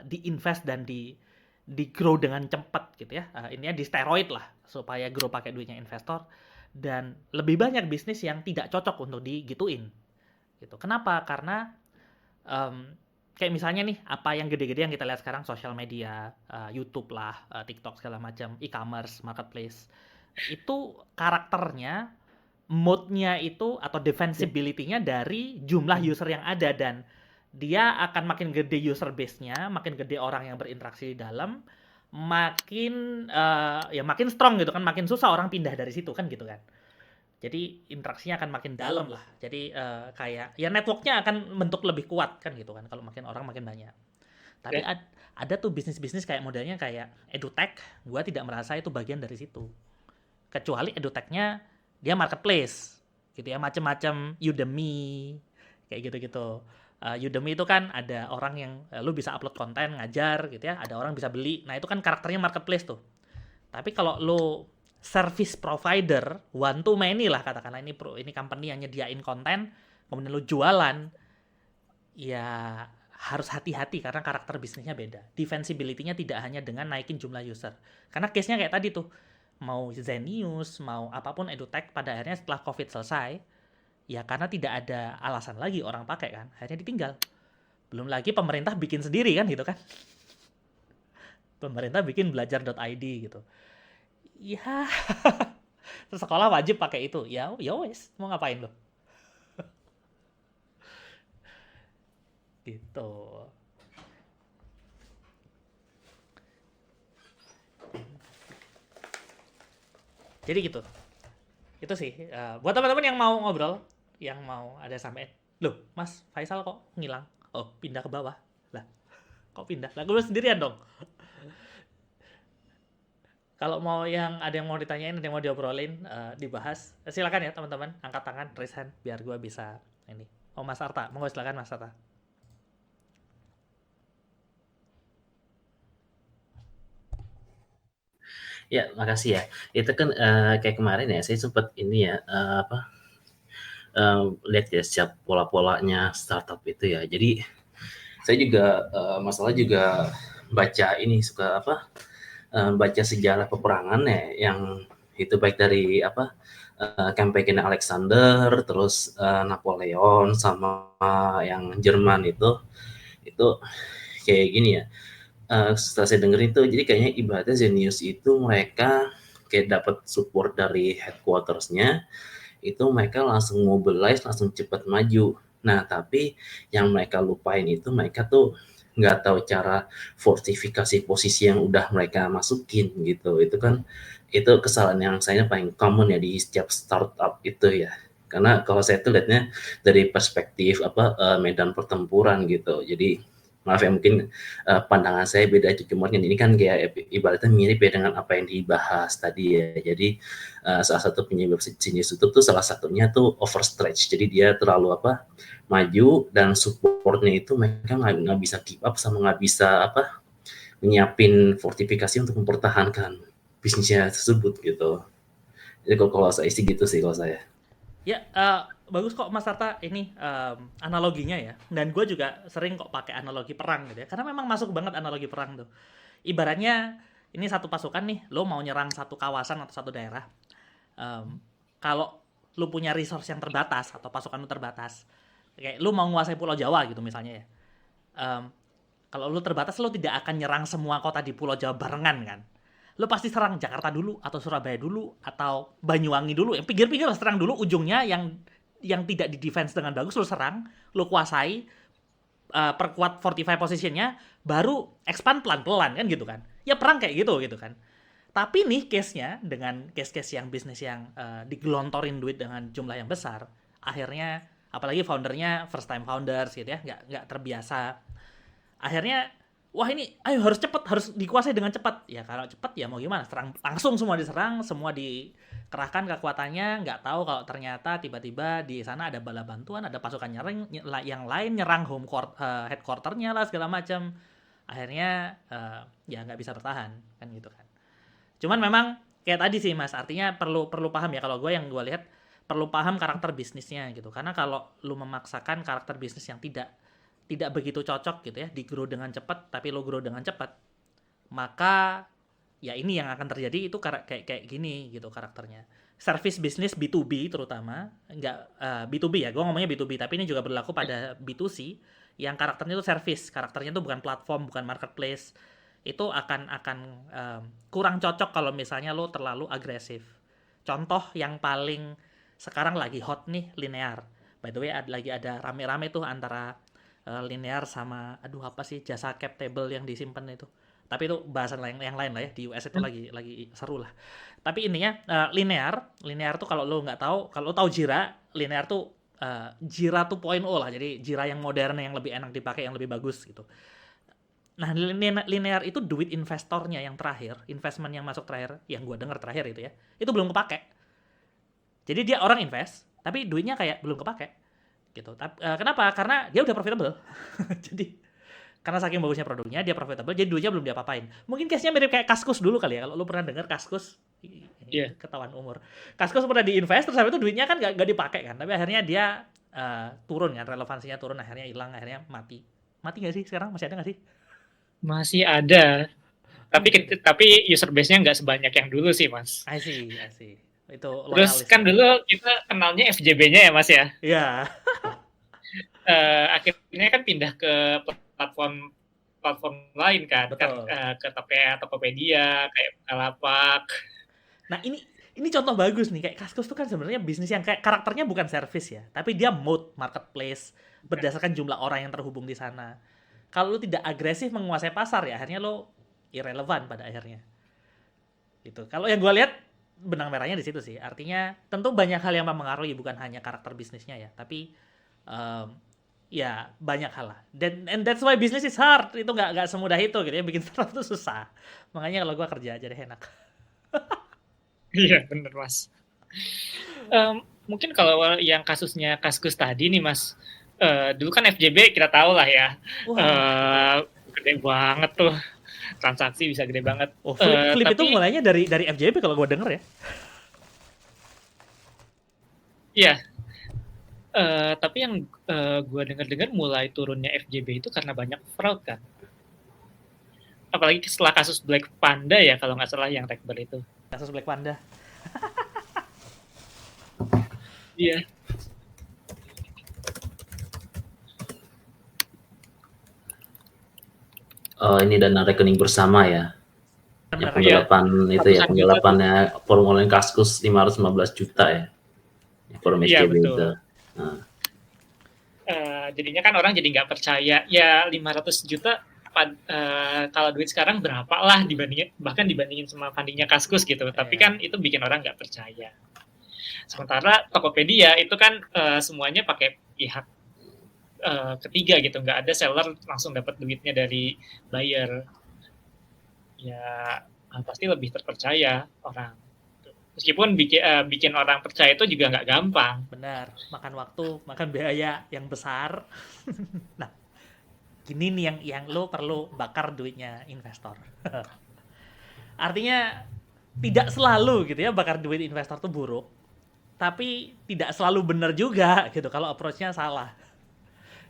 diinvest dan di grow dengan cepat gitu ya. Intinya di steroid lah supaya grow pakai duitnya investor, dan lebih banyak bisnis yang tidak cocok untuk digituin gitu. Kenapa? Karena em, kayak misalnya nih apa yang gede-gede yang kita lihat sekarang, sosial media, YouTube lah, TikTok segala macam, e-commerce, marketplace, itu karakternya, mode-nya itu atau defensibility-nya dari jumlah user yang ada, dan dia akan makin gede user base-nya, makin gede orang yang berinteraksi di dalam, makin ya makin strong gitu kan, makin susah orang pindah dari situ kan gitu kan. Jadi interaksinya akan makin dalam lah. Jadi kayak ya networknya akan bentuk lebih kuat kan gitu kan kalau makin orang makin banyak. Tapi Ya, ada tuh bisnis-bisnis kayak modelnya kayak edutech, gua tidak merasa itu bagian dari situ. Kecuali edutech-nya dia marketplace gitu ya, macam-macam Udemy kayak gitu-gitu. Udemy itu kan ada orang yang lu bisa upload konten ngajar gitu ya, ada orang bisa beli. Nah, itu kan karakternya marketplace tuh. Tapi kalau lu service provider one to many lah katakanlah, ini company yang nyediain konten, kemudian lu jualan, ya harus hati-hati karena karakter bisnisnya beda. Defensibility-nya tidak hanya dengan naikin jumlah user. Karena case-nya kayak tadi tuh, mau Zenius, mau apapun edutech, pada akhirnya setelah COVID selesai, ya karena tidak ada alasan lagi orang pakai kan, akhirnya ditinggal. Belum lagi pemerintah bikin sendiri kan gitu kan. Pemerintah bikin belajar.id gitu. Ya, sekolah wajib pakai itu. Ya, ya wes, mau ngapain lo? Gitu. Jadi gitu. Itu sih. Buat teman-teman yang mau ngobrol, yang mau ada sampein. Loh, Mas Faisal kok ngilang? Oh, pindah ke bawah. Lah, kok pindah? Lah, gue sendirian dong. Kalau mau yang ada yang mau ditanyain, ada yang mau diobrolin, dibahas, silakan ya teman-teman, angkat tangan, raise hand, biar gue bisa ini. Oh, Mas Arta, monggo silakan Mas Arta. Ya, makasih ya. Itu kan kayak kemarin ya, saya sempat ini ya, apa, lihat ya setiap pola-polanya startup itu ya. Jadi saya juga masalah juga baca ini suka apa, baca sejarah peperangan ya, yang itu baik dari apa, campaign Alexander, terus Napoleon sama yang Jerman itu kayak gini ya. Setelah saya dengerin tuh, jadi kayaknya ibaratnya Zenius itu mereka kayak dapat support dari headquarters-nya, itu mereka langsung mobilize, langsung cepat maju. Nah, tapi yang mereka lupain itu mereka tuh nggak tahu cara fortifikasi posisi yang udah mereka masukin gitu. Itu kan itu kesalahan yang saya paling common ya di setiap startup itu ya. Karena kalau saya tuh lihatnya dari perspektif apa medan pertempuran gitu. Jadi maaf ya mungkin pandangan saya beda itu, cuma ini kan kayak ibaratnya mirip ya dengan apa yang dibahas tadi ya. Jadi salah satu penyebab sinis itu tuh salah satunya tuh overstretch. Jadi dia terlalu apa maju dan supportnya itu mereka nggak bisa keep up sama nggak bisa apa menyiapin fortifikasi untuk mempertahankan bisnisnya tersebut gitu. Jadi kalau saya sih gitu sih kalau saya. Ya, bagus kok Mas Arta ini analoginya ya. Dan gue juga sering kok pakai analogi perang gitu ya. Karena memang masuk banget analogi perang tuh. Ibaratnya ini satu pasukan nih, lo mau nyerang satu kawasan atau satu daerah. Em, Kalau lo punya resource yang terbatas atau pasukan lo terbatas, kayak lo mau menguasai Pulau Jawa gitu misalnya ya. Em, Kalau lo terbatas, lo tidak akan nyerang semua kota di Pulau Jawa barengan kan. Lo pasti serang Jakarta dulu atau Surabaya dulu atau Banyuwangi dulu, yang pinggir-pinggir serang dulu, ujungnya yang tidak di defense dengan bagus lo serang, lo kuasai, perkuat fortify positionnya, baru expand pelan-pelan kan gitu kan. Ya perang kayak gitu gitu kan. Tapi nih case-nya dengan case-case yang bisnis yang digelontorin duit dengan jumlah yang besar, akhirnya apalagi foundernya first time founders gitu ya, nggak terbiasa, akhirnya wah ini ayo harus cepat, harus dikuasai dengan cepat. Ya kalau cepat ya mau gimana, serang langsung, semua diserang, semua dikerahkan kekuatannya. Nggak tahu kalau ternyata tiba-tiba di sana ada bala bantuan, ada pasukan nyerang yang lain nyerang headquarternya lah segala macam. Akhirnya ya nggak bisa bertahan kan gitu kan. Cuman memang kayak tadi sih Mas, artinya perlu paham ya, kalau yang gue lihat perlu paham karakter bisnisnya gitu. Karena kalau lu memaksakan karakter bisnis yang tidak begitu cocok gitu ya, di grow dengan cepat, tapi lu grow dengan cepat, maka ya ini yang akan terjadi, itu kayak gini gitu karakternya. Service bisnis B2B terutama, enggak B2B ya, gue ngomongnya B2B, tapi ini juga berlaku pada B2C yang karakternya itu service, karakternya itu bukan platform, bukan marketplace. Itu akan kurang cocok kalau misalnya lo terlalu agresif. Contoh yang paling sekarang lagi hot nih, linear. By the way, lagi ada rame-rame tuh antara linear sama apa sih, jasa cap table yang disimpan itu. Tapi itu bahasan yang lain lah ya, di US itu lagi seru lah. Tapi intinya linear tuh kalau lo nggak tahu, kalau lo tahu Jira, linear tuh Jira 2.0 lah. Jadi Jira yang modern, yang lebih enak dipakai, yang lebih bagus gitu. Nah, linear itu duit investornya yang terakhir, investment yang masuk terakhir, yang gue dengar terakhir itu ya, itu belum kepake. Jadi dia orang invest, tapi duitnya kayak belum kepake. Gitu. Kenapa? Karena dia udah profitable. Jadi, karena saking bagusnya produknya, dia profitable, jadi duitnya belum diapa-apain. Mungkin case-nya mirip kayak Kaskus dulu kali ya, kalau lu pernah dengar Kaskus, ketahuan umur. Kaskus pernah diinvest, terus habis itu duitnya kan gak dipakai kan, tapi akhirnya dia turun kan, relevansinya turun, akhirnya hilang, akhirnya mati. Mati gak sih sekarang? Masih ada gak sih? Masih ada, tapi user base-nya nggak sebanyak yang dulu sih, Mas. I see. Itu terus kan dulu kita kenalnya FJB-nya ya, Mas ya. Iya. Akhirnya kan pindah ke platform lain kan, ke Tokopedia, kayak Bukalapak. Nah ini contoh bagus nih, kayak Kaskus tuh kan sebenarnya bisnis yang kayak karakternya bukan service ya, tapi dia mode marketplace berdasarkan jumlah orang yang terhubung di sana. Kalau lu tidak agresif menguasai pasar ya akhirnya lo irrelevant pada akhirnya. Gitu. Kalau yang gue lihat benang merahnya di situ sih. Artinya tentu banyak hal yang mempengaruhi, bukan hanya karakter bisnisnya ya, tapi ya banyak hal lah. And that's why business is hard. Itu nggak semudah itu gitu ya. Bikin startup itu susah. Makanya kalau gue kerja aja deh enak. Iya bener Mas. Mungkin kalau yang kasusnya Kaskus tadi nih Mas, dulu kan FJB kita tahu lah ya, gede banget tuh, transaksi bisa gede banget. Flip itu mulainya dari FJB kalau gue denger ya. Iya. Tapi yang gue dengar mulai turunnya FJB itu karena banyak fraud kan. Apalagi setelah kasus Black Panda ya kalau nggak salah yang Rekber itu. Kasus Black Panda. Iya. Ini dana rekening bersama ya. Yang penggelapan itu ya, penggelapannya formulir Kaskus 515 juta ya. Forum SJB itu. Jadinya kan orang jadi nggak percaya. Ya 500 juta kalau duit sekarang berapa lah dibandingin sama fundingnya Kaskus gitu. Tapi kan itu bikin orang nggak percaya. Sementara Tokopedia itu kan semuanya pakai pihak ketiga gitu, nggak ada seller langsung dapat duitnya dari buyer. Ya pasti lebih terpercaya orang. Meskipun bikin orang percaya itu juga nggak gampang. Benar, makan waktu, makan biaya yang besar. Nah, gini nih yang lo perlu bakar duitnya investor. Artinya tidak selalu gitu ya bakar duit investor tuh buruk. Tapi tidak selalu benar juga gitu kalau approach-nya salah.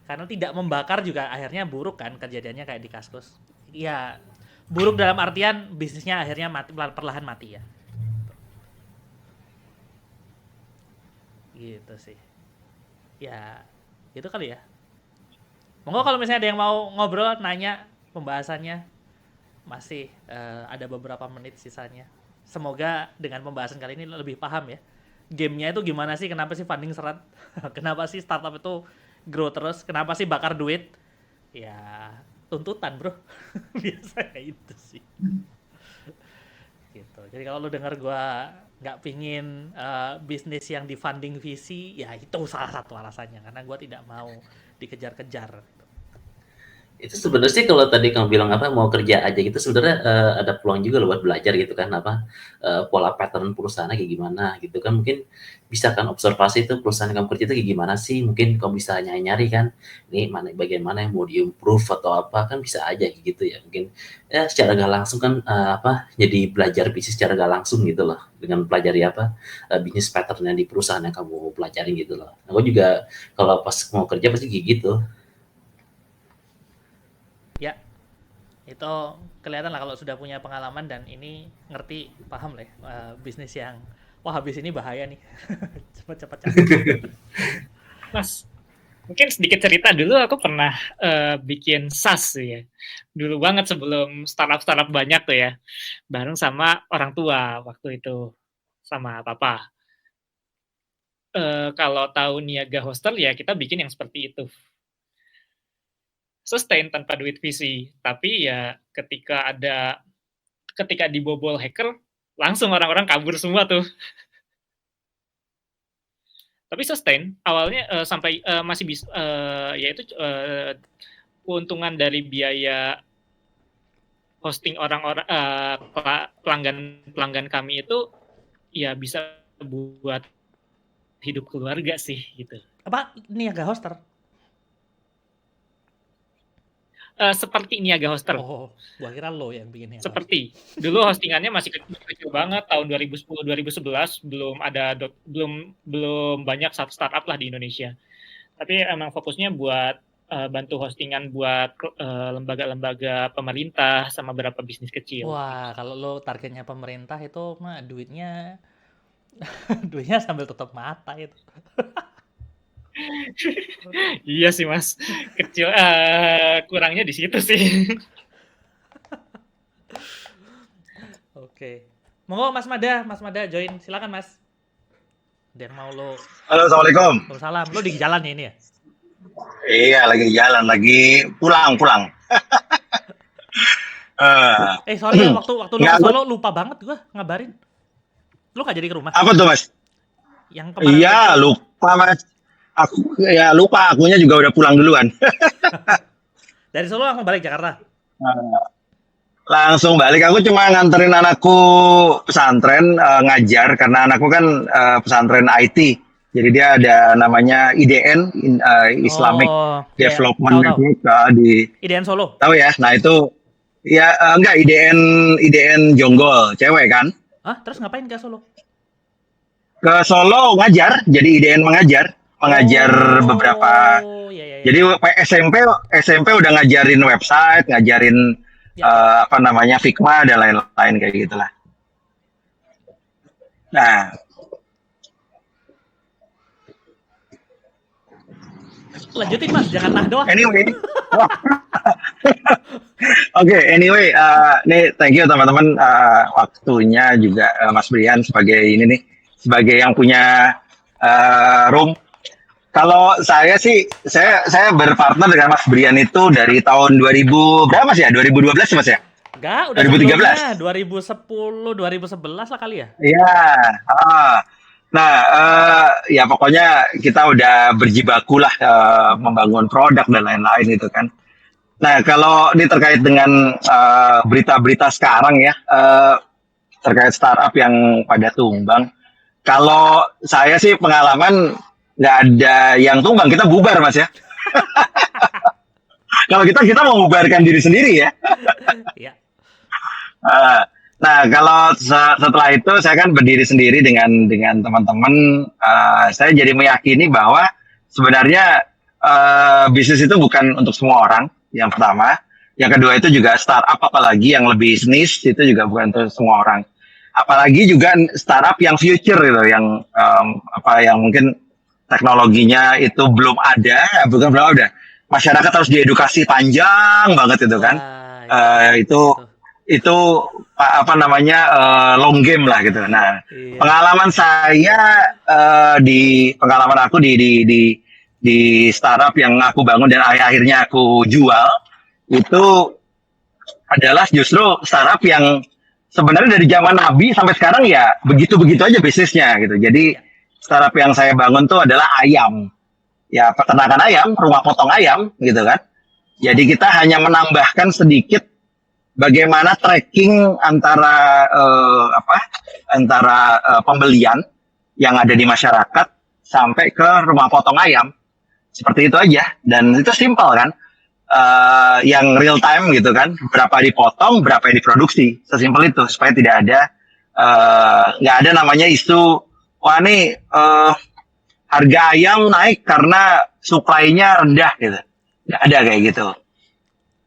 Karena tidak membakar juga akhirnya buruk kan kejadiannya kayak di Kaskus. Ya, buruk dalam artian bisnisnya akhirnya perlahan mati ya. Gitu sih. Ya, itu kali ya. Monggo kalau misalnya ada yang mau ngobrol, nanya pembahasannya, masih ada beberapa menit sisanya. Semoga dengan pembahasan kali ini lebih paham ya. Gamenya itu gimana sih, kenapa sih funding seret, kenapa sih startup itu grow terus, kenapa sih bakar duit. Ya, tuntutan bro. Biasanya itu sih. Gitu. Jadi kalau lu denger gue nggak pingin bisnis yang di funding VC, ya itu salah satu alasannya, karena gue tidak mau dikejar-kejar. Itu sebenarnya sih kalau tadi kamu bilang apa mau kerja aja gitu sebenarnya ada peluang juga loh buat belajar gitu kan apa pola pattern perusahaannya kayak gimana gitu kan mungkin bisa kan observasi itu perusahaan yang kamu kerja itu kayak gimana sih mungkin kamu bisa nyari-nyari kan ini mana bagian mana yang mau diimprove atau apa kan bisa aja kayak gitu ya mungkin ya secara gak langsung kan apa jadi belajar bisnis secara gak langsung gitu loh dengan pelajari apa bisnis patternnya di perusahaan yang kamu pelajari gitu loh. Aku juga kalau pas mau kerja pasti kayak gitu. Ya, itu kelihatan lah kalau sudah punya pengalaman dan ini ngerti, paham lah ya, bisnis yang wah habis ini bahaya nih. Cepet-cepet cari. Mas, mungkin sedikit cerita dulu aku pernah bikin SaaS ya. Dulu banget sebelum startup banyak tuh ya. Bareng sama orang tua waktu itu. Sama papa. Kalau tahu Niaga Hostel ya kita bikin yang seperti itu. Sustain tanpa duit VC. Tapi ya ketika dibobol hacker, langsung orang-orang kabur semua tuh. Tapi sustain awalnya sampai masih bisa yaitu keuntungan dari biaya hosting orang-orang pelanggan kami itu ya bisa buat hidup keluarga sih gitu. Apa Niaga Hoster? Seperti Niaga Hoster. Oh, gua kira lo yang bikinnya. Seperti dulu hostingannya masih kecil banget tahun 2010 2011 belum banyak startup lah di Indonesia. Tapi emang fokusnya buat bantu hostingan buat lembaga-lembaga pemerintah sama beberapa bisnis kecil. Wah, kalau lo targetnya pemerintah itu mah duitnya sambil tutup mata itu. Iya sih Mas, kecil kurangnya di situ sih. Oke. Monggo Mas Mada join, silakan Mas. Ada yang mau lo. Halo, Assalamualaikum. Salam. Lo di jalan ya ini ya? Iya, lagi di jalan, lagi pulang. Sorry ya, waktu lo Nggak, ke Solo lupa banget gua ngabarin. Lo nggak jadi ke rumah? apa tuh, Mas? Yang kemarin Iya, lupa, Mas. Aku ya lupa, akunya juga udah pulang duluan. dari Solo langsung balik Jakarta. Langsung balik, aku cuma nganterin anakku pesantren ngajar karena anakku kan pesantren IT. Jadi dia ada namanya IDN, Islamic Development tahu. Network di IDN Solo. Tahu ya? Nah, itu ya enggak IDN Jonggol, cewek kan? Hah, terus ngapain ke Solo? Ke Solo ngajar, jadi IDN mengajar beberapa. Iya. Jadi SMP udah ngajarin website, ngajarin Figma dan lain-lain kayak gitulah. Nah, lanjutin Mas, jangan nah doang. anyway. Anyway, nih thank you teman-teman waktunya juga Mas Brian sebagai yang punya room. Kalau saya sih, saya berpartner dengan Mas Brian itu dari tahun 2000 berapa Mas ya? 2012 Mas ya? Enggak, udah 2013. 2010, 2011 lah kali ya? Iya. Nah, ya pokoknya kita udah berjibaku lah membangun produk dan lain-lain itu kan. Nah, kalau ini terkait dengan berita-berita sekarang ya, terkait startup yang pada tumbang. Kalau saya sih pengalaman nggak ada yang tumbang, kita bubar Mas ya. Kalau kita mau bubarkan diri sendiri ya. Iya. Nah, kalau setelah itu saya kan berdiri sendiri dengan teman-teman. Saya jadi meyakini bahwa sebenarnya bisnis itu bukan untuk semua orang. Yang pertama, yang kedua itu juga startup apalagi yang lebih niche itu juga bukan untuk semua orang. Apalagi juga startup yang future gitu, yang yang mungkin teknologinya itu belum ada. Masyarakat harus diedukasi panjang banget itu kan. Itu long game lah gitu. Nah, iya. Pengalaman aku di startup yang aku bangun dan akhirnya aku jual itu adalah justru startup yang sebenarnya dari zaman Nabi sampai sekarang ya begitu-begitu aja bisnisnya gitu. Jadi startup yang saya bangun tuh adalah ayam. Ya, peternakan ayam, rumah potong ayam gitu kan. Jadi kita hanya menambahkan sedikit bagaimana tracking antara pembelian yang ada di masyarakat sampai ke rumah potong ayam. Seperti itu aja, dan itu simpel kan. Yang real time gitu kan, berapa dipotong, berapa yang diproduksi, sesimpel itu, supaya tidak ada nggak ada namanya isu wah nih harga ayam naik karena supply-nya rendah gitu, nggak ada kayak gitu.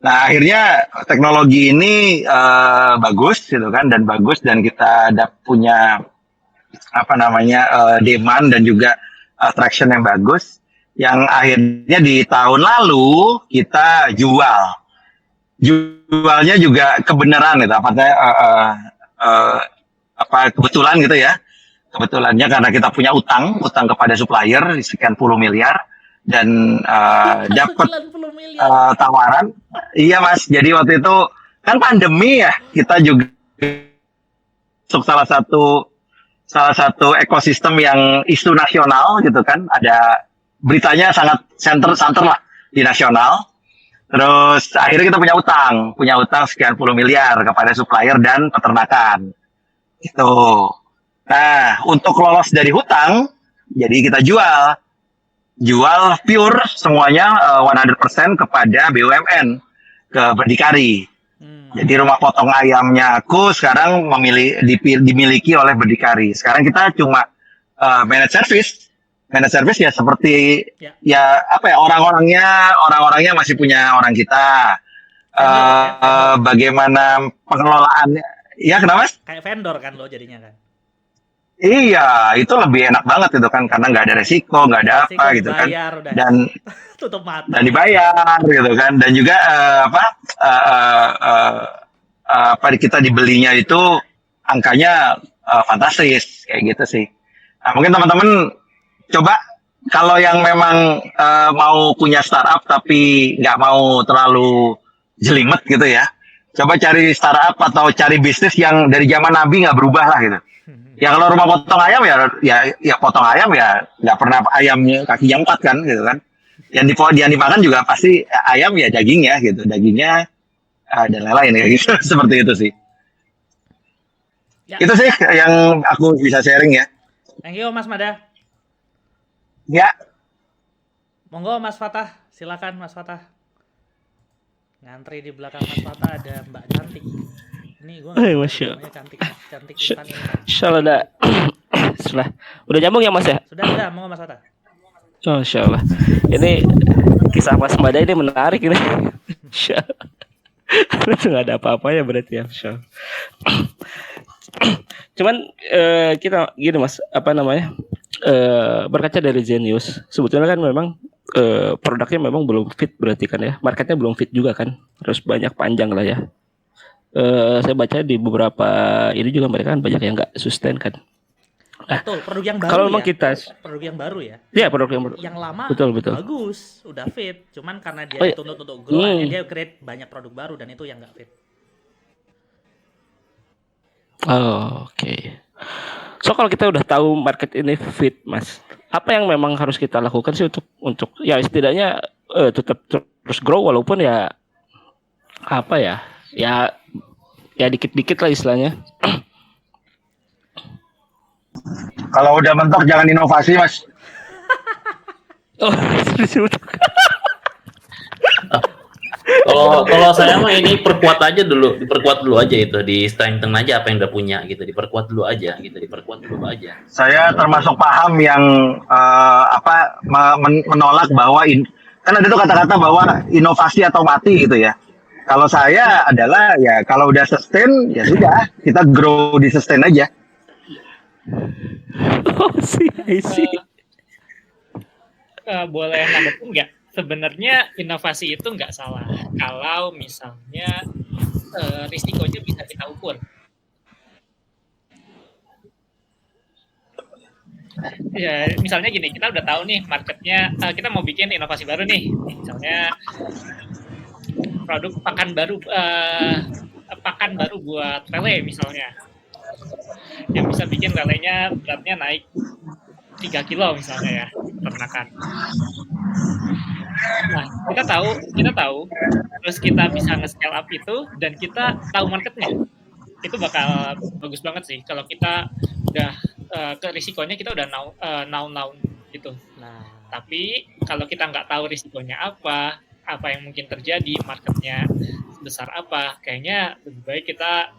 Nah akhirnya teknologi ini bagus gitu kan, dan kita punya demand dan juga traction yang bagus. Yang akhirnya di tahun lalu kita jualnya juga kebenaran gitu, kebetulan gitu ya, kebetulannya karena kita punya utang kepada supplier sekian puluh miliar dan dapat tawaran. Iya Mas, jadi waktu itu kan pandemi ya, kita juga masuk salah satu ekosistem yang isu nasional gitu kan, ada beritanya sangat santer lah di nasional. Terus akhirnya kita punya utang sekian puluh miliar kepada supplier dan peternakan. Gitu. Nah, untuk lolos dari hutang, jadi kita jual pure semuanya 100% kepada BUMN, ke Berdikari. Jadi rumah potong ayamnya aku sekarang dimiliki oleh Berdikari. Sekarang kita cuma managed service ya seperti orang-orangnya masih punya orang kita. Bagaimana pengelolaannya? Ya kenapa? Kayak vendor kan lo jadinya kan? Iya, itu lebih enak banget itu kan, karena nggak ada resiko, nggak ada apa gitu kan, dan tutup mata dan dibayar gitu kan, dan juga kita dibelinya itu angkanya fantastis kayak gitu sih. Nah, mungkin teman-teman coba kalau yang memang mau punya startup tapi nggak mau terlalu jelimet gitu ya, coba cari startup atau cari bisnis yang dari zaman Nabi nggak berubah lah gitu. Ya kalau rumah potong ayam ya potong ayam ya nggak pernah ayamnya kakinya 4 kan gitu kan. Yang dimakan juga pasti ayam ya dagingnya gitu, dagingnya dan lain-lain ya gitu. Seperti itu sih. Ya. Itu sih yang aku bisa sharing ya. Thank you Mas Mada. Ya. Monggo Mas Fatah, silakan Mas Fatah. Ngantri di belakang Mas Fatah ada Mbak Cantik. Ini gue namanya cantik Intan ini. Insyaallah udah nyambung ya Mas ya? Sudah, monggo Mas Fatah. Oh, insyaallah. Ini kisah Mas Mada ini menarik ini. Insyaallah. Itu nggak ada apa-apanya berarti ya, insyaallah. Cuman kita gini Mas, berkaca dari Zenius, sebetulnya kan memang produknya memang belum fit berarti kan ya, marketnya belum fit juga kan, terus banyak panjang lah ya. Saya baca di beberapa ini juga mereka kan banyak yang nggak sustain kan. Betul, produk yang baru. Kalau memang kita produk yang baru ya. Iya, produk yang baru. Yang lama betul. Bagus, udah fit. Cuman karena dia dituntut untuk grow, dia create banyak produk baru dan itu yang nggak fit. Oh, oke. So kalau kita udah tahu market ini fit, Mas, apa yang memang harus kita lakukan sih untuk ya setidaknya tetap terus grow walaupun ya dikit-dikit lah istilahnya. Kalau udah mentok jangan inovasi Mas. Oh, Kalau saya mah ini diperkuat dulu aja itu, di strengthen aja apa yang udah punya gitu, diperkuat dulu aja. Saya termasuk paham yang menolak bahwa kan ada tuh kata-kata bahwa inovasi atau mati gitu ya. Kalau saya adalah ya kalau udah sustain ya sudah, kita grow di sustain aja. Oh, sih. Boleh nambahin nggak? Sebenarnya inovasi itu nggak salah kalau misalnya risikonya bisa kita ukur. Ya, misalnya gini, kita udah tahu nih marketnya, kita mau bikin inovasi baru nih, misalnya produk pakan baru buat lele misalnya, yang bisa bikin lelenya beratnya naik 3 kilo misalnya ya, peternakan. Nah, kita tahu, terus kita bisa nge-scale up itu dan kita tahu marketnya. Itu bakal bagus banget sih kalau kita udah ke risikonya kita udah know gitu. Nah, Tapi kalau kita nggak tahu risikonya apa yang mungkin terjadi, marketnya sebesar apa, kayaknya lebih baik kita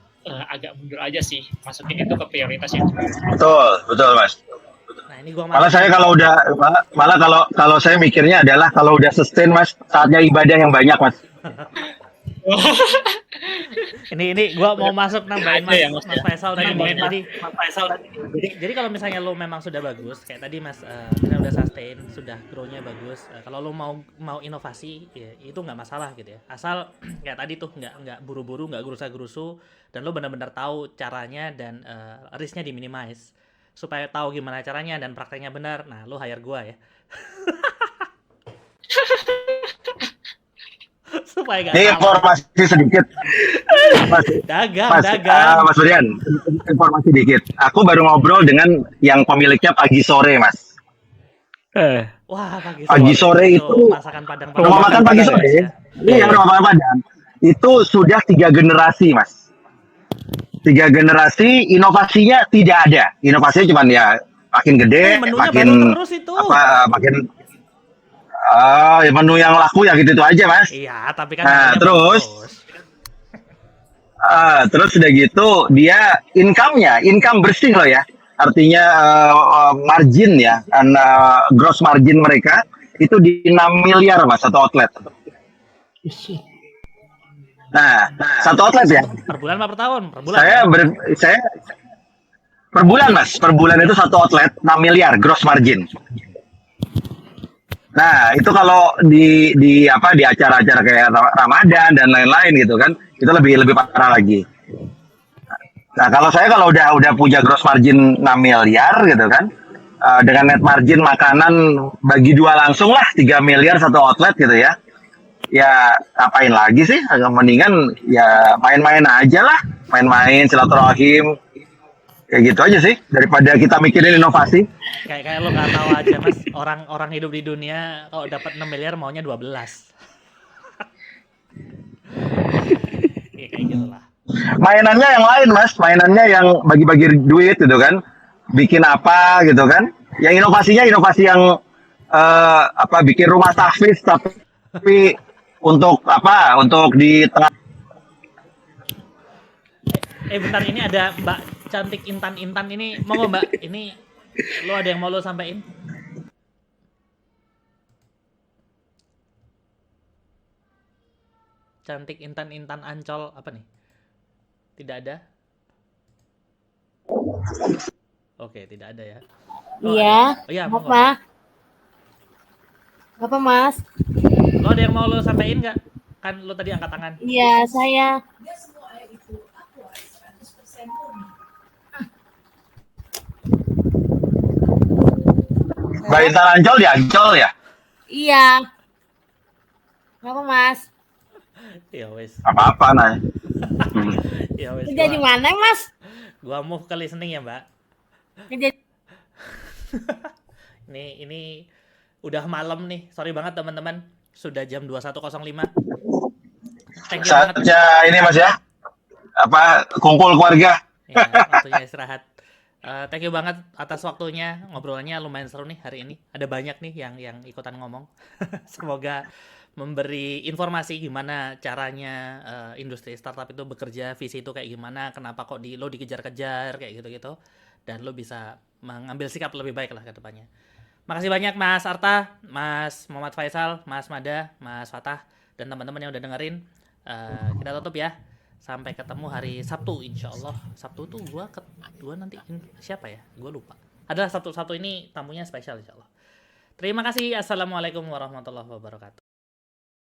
agak mundur aja sih, masukin itu ke prioritas yang Betul Mas. nah ini gua Malah saya kalau udah malah kalau saya mikirnya adalah kalau udah sustain Mas, saatnya ibadah yang banyak Mas. ini gua mau masuk nambahin Ada ya, Mas Mas, ya? Faisal tadi. Nambahin, Tadi jadi kalau misalnya lo memang sudah bagus kayak tadi Mas, misalnya udah sustain, sudah grow-nya bagus, kalau lo mau inovasi ya itu nggak masalah gitu ya, asal kayak tadi tuh nggak buru-buru, nggak gerusa-gerusu, dan lo benar-benar tahu caranya dan risknya diminimize supaya tahu gimana caranya dan prakteknya benar. Nah lo hire gua ya. Supaya nggak Ini salah. informasi sedikit. Mas, Dagang. Mas Brian, informasi dikit. Aku baru ngobrol dengan yang pemiliknya pagi sore, Mas. Wah, Pagi sore itu masakan Padang. rumah makan pagi sore. Ya. Iya, rumah makan Padang. Itu sudah 3 generasi, Mas. 3 generasi, inovasinya tidak ada. Inovasinya cuma ya makin gede, Menunya makin baru terus itu. makin menu yang laku ya gitu aja, Mas. Iya, tapi kan Nah, menunya terus terus udah gitu dia income bersih loh ya. Artinya margin ya, gross margin mereka itu di 6 miliar Mas satu outlet. Nah, satu outlet ya. per bulan apa per tahun? Per bulan. Saya per bulan Mas, per bulan itu satu outlet 6 miliar gross margin. Nah, itu kalau di acara-acara kayak Ramadan dan lain-lain gitu kan, itu lebih parah lagi. Nah, kalau udah punya gross margin 6 miliar gitu kan, dengan net margin makanan bagi dua langsung lah 3 miliar satu outlet gitu ya. Ya, ngapain lagi sih? Agak mendingan ya main-main aja lah, main-main silaturahim. Kayak gitu aja sih daripada kita mikirin inovasi. Kayak lo nggak tahu aja Mas, orang hidup di dunia kalau dapat 6 miliar maunya 12. Ya kayak gitulah. Mainannya yang lain Mas, mainannya yang bagi-bagi duit gitu kan, bikin apa gitu kan, yang inovasinya inovasi yang bikin rumah tahfiz tapi untuk di tengah. Bentar, ini ada Mbak cantik Intan ini, monggo Mbak, ini lo ada yang mau lo sampein? Cantik Intan Ancol apa nih? Tidak ada? Oke, tidak ada ya. Iya. Iya, monggo. Apa Mas? Lo ada yang mau lo sampein nggak? Kan lo tadi angkat tangan. Iya, saya. Mbak Intan Ancol di Ancol ya? Iya. Apa Mas? Ya wes. Apa-apa nah. Ya wes. Kerja di mana Mas? Gua move ke listening ya Mbak. Kerja. Ini udah malam nih. Sorry banget teman-teman. Sudah jam 21.05. Thank you banget. Saatnya ini Mas ya. Kumpul keluarga. Ya, waktunya istirahat. Thank you banget atas waktunya. Ngobrolnya lumayan seru nih hari ini. Ada banyak nih yang ikutan ngomong. Semoga memberi informasi gimana caranya industri startup itu bekerja, visi itu kayak gimana, kenapa kok lo dikejar-kejar kayak gitu-gitu, dan lo bisa mengambil sikap lebih baik lah ke depannya. Makasih banyak Mas Arta, Mas Muhammad Faisal, Mas Mada, Mas Fatah, dan teman-teman yang udah dengerin. Kita tutup ya. Sampai ketemu hari Sabtu insyaallah. Sabtu tuh gua nanti siapa ya? Gua lupa. Adalah Sabtu ini tamunya spesial insyaallah. Terima kasih. Assalamualaikum warahmatullahi wabarakatuh.